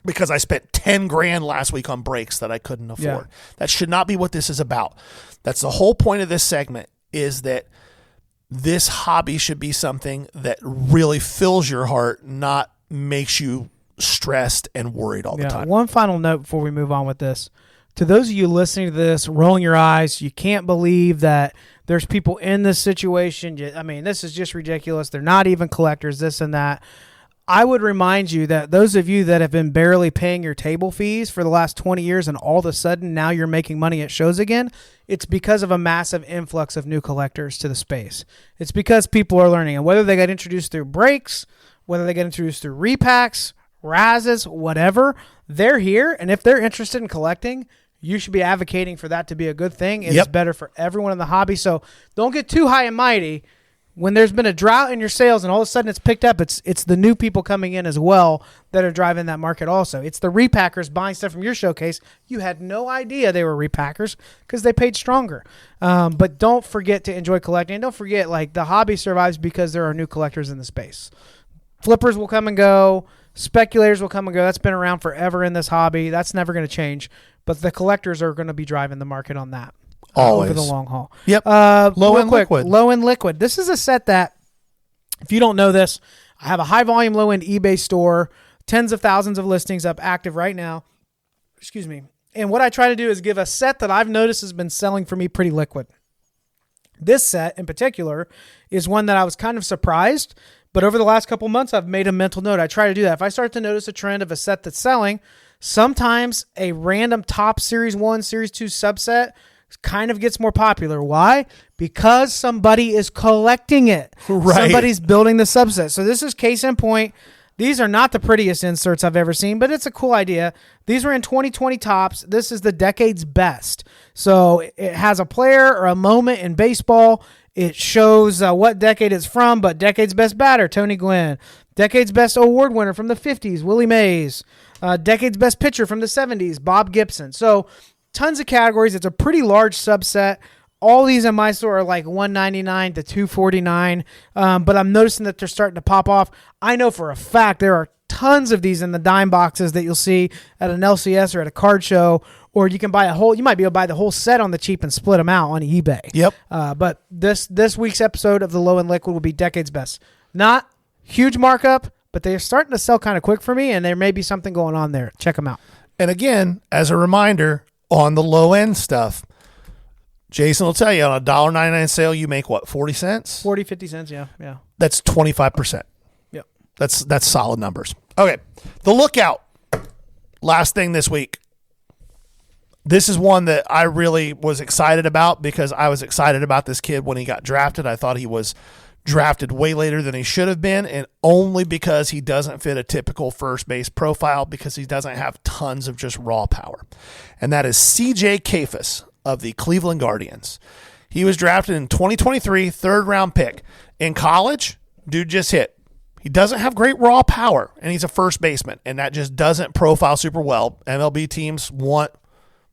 because I spent 10 grand last week on brakes that I couldn't afford. Yeah. That should not be what this is about. That's the whole point of this segment, is that this hobby should be something that really fills your heart, not makes you stressed and worried all the time. One final note before we move on with this. To those of you listening to this, rolling your eyes, you can't believe that there's people in this situation. I mean, this is just ridiculous. They're not even collectors, this and that. I would remind you that those of you that have been barely paying your table fees for the last 20 years and all of a sudden now you're making money at shows again, it's because of a massive influx of new collectors to the space. It's because people are learning. And whether they got introduced through breaks, whether they get introduced through repacks, Razes, whatever, they're here. And if they're interested in collecting, you should be advocating for that to be a good thing. It's better for everyone in the hobby. So don't get too high and mighty. When there's been a drought in your sales and all of a sudden it's picked up, it's the new people coming in as well that are driving that market also. It's the repackers buying stuff from your showcase. You had no idea they were repackers because they paid stronger. But don't forget to enjoy collecting. And don't forget, like, the hobby survives because there are new collectors in the space. Flippers will come and go. Speculators will come and go. That's been around forever in this hobby. That's never going to change. But the collectors are going to be driving the market on that. Always. Over the long haul. Yep. Low end liquid. Low end liquid. This is a set that, if you don't know this, I have a high volume, low end eBay store, tens of thousands of listings up active right now. Excuse me. And what I try to do is give a set that I've noticed has been selling for me pretty liquid. This set in particular is one that I was kind of surprised, but over the last couple months, I've made a mental note. I try to do that. If I start to notice a trend of a set that's selling, sometimes a random top Series 1, Series 2 subset kind of gets more popular. Why? Because somebody is collecting it. Right. Somebody's building the subset. So this is case in point. These are not the prettiest inserts I've ever seen, but it's a cool idea. These were in 2020 tops. This is the decade's best. So it has a player or a moment in baseball. It shows what decade it's from, but decade's best batter, Tony Gwynn. Decade's best award winner from the 50s, Willie Mays. Decade's best pitcher from the 70s, Bob Gibson. So tons of categories. It's a pretty large subset. All these in my store are like $199 to $249, but I'm noticing that they're starting to pop off. I know for a fact there are tons of these in the dime boxes that you'll see at an LCS or at a card show, or you can buy you might be able to buy the whole set on the cheap and split them out on eBay. Yep. But this week's episode of the Low End Liquid will be Decade's Best. Not huge markup, but they're starting to sell kind of quick for me, and there may be something going on there. Check them out. And again, as a reminder, on the low end stuff, Jason will tell you on a $1.99 sale, you make what, 40 cents? 40, 50 cents, yeah. That's 25%. Yep. That's solid numbers. Okay. The Lookout. Last thing this week. This is one that I really was excited about because I was excited about this kid when he got drafted. I thought he was drafted way later than he should have been, and only because he doesn't fit a typical first base profile, because he doesn't have tons of just raw power. And that is CJ Kayfus of the Cleveland Guardians. He was drafted in 2023, third round pick. In college, dude just hit. He doesn't have great raw power, and he's a first baseman, and that just doesn't profile super well. MLB teams want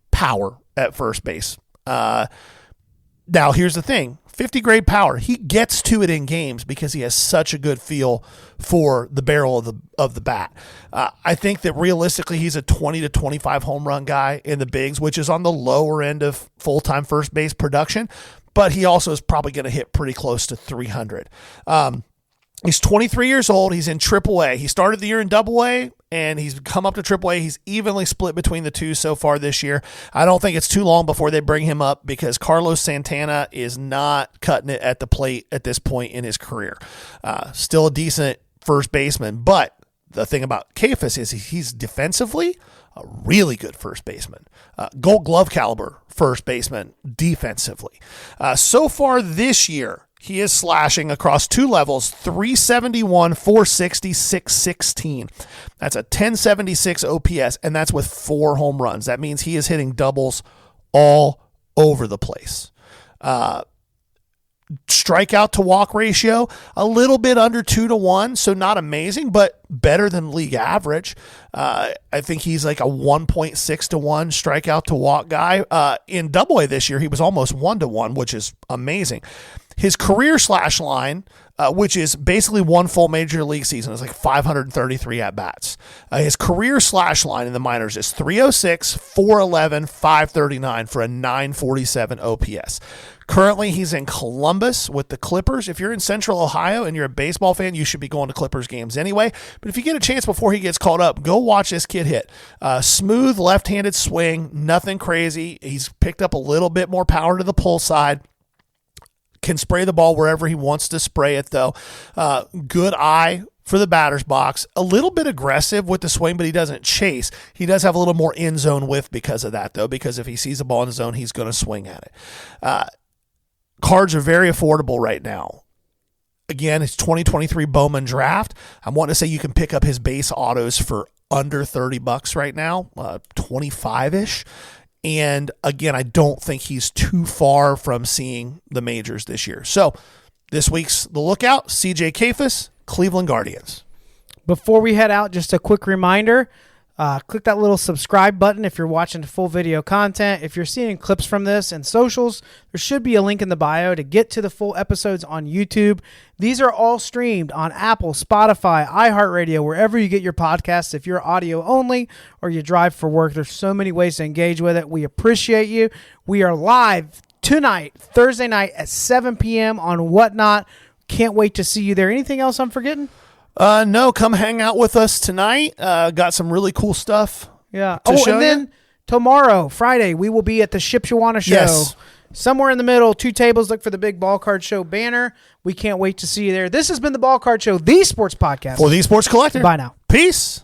power at first base. Now, here's the thing. 50 grade power. He gets to it in games because he has such a good feel for the barrel of the bat. I think that realistically he's a 20 to 25 home run guy in the bigs, which is on the lower end of full-time first base production, but he also is probably going to hit pretty close to 300. He's 23 years old. He's in AAA. He started the year in AA, and he's come up to AAA. He's evenly split between the two so far this year. I don't think it's too long before they bring him up because Carlos Santana is not cutting it at the plate at this point in his career. Still a decent first baseman, but the thing about Kayfus is he's defensively a really good first baseman. Gold Glove caliber first baseman defensively. So far this year, he is slashing across two levels, 371, 460, 616. That's a 1076 OPS, and that's with 4 home runs. That means he is hitting doubles all over the place. Strikeout to walk ratio, a little bit under 2-1, so not amazing, but better than league average. I think he's like a 1.6-1 strikeout to walk guy. In AA this year, he was almost 1-1, which is amazing. His career slash line, which is basically one full major league season, is like 533 at-bats. His career slash line in the minors is 306, 411, 539 for a 947 OPS. Currently, he's in Columbus with the Clippers. If you're in Central Ohio and you're a baseball fan, you should be going to Clippers games anyway. But if you get a chance before he gets called up, go watch this kid hit. Smooth left-handed swing, nothing crazy. He's picked up a little bit more power to the pull side. Can spray the ball wherever he wants to spray it, though. Good eye for the batter's box. A little bit aggressive with the swing, but he doesn't chase. He does have a little more in-zone whiff because of that, though, because if he sees a ball in the zone, he's going to swing at it. Cards are very affordable right now. Again, it's 2023 Bowman draft. I want to say you can pick up his base autos for under $30 right now, 25-ish. And again, I don't think he's too far from seeing the majors this year. So this week's The Lookout, CJ Kafis, Cleveland Guardians. Before we head out, just a quick reminder, click that little subscribe button if you're watching the full video content. If you're seeing clips from this and socials, there should be a link in the bio to get to the full episodes on YouTube. These are all streamed on Apple, Spotify, iHeartRadio, wherever you get your podcasts. If you're audio only or you drive for work, there's so many ways to engage with it. We appreciate you. We are live tonight, Thursday night at 7 p.m. on Whatnot. Can't wait to see you there. Anything else I'm forgetting? No, come hang out with us tonight. Got some really cool stuff. Yeah. And then tomorrow, Friday, we will be at the Shipshewana show. Yes. Somewhere in the middle, 2 tables. Look for the big Ball Card Show banner. We can't wait to see you there. This has been the Ball Card Show, the sports podcast. For the Sports Collector. Bye now. Peace.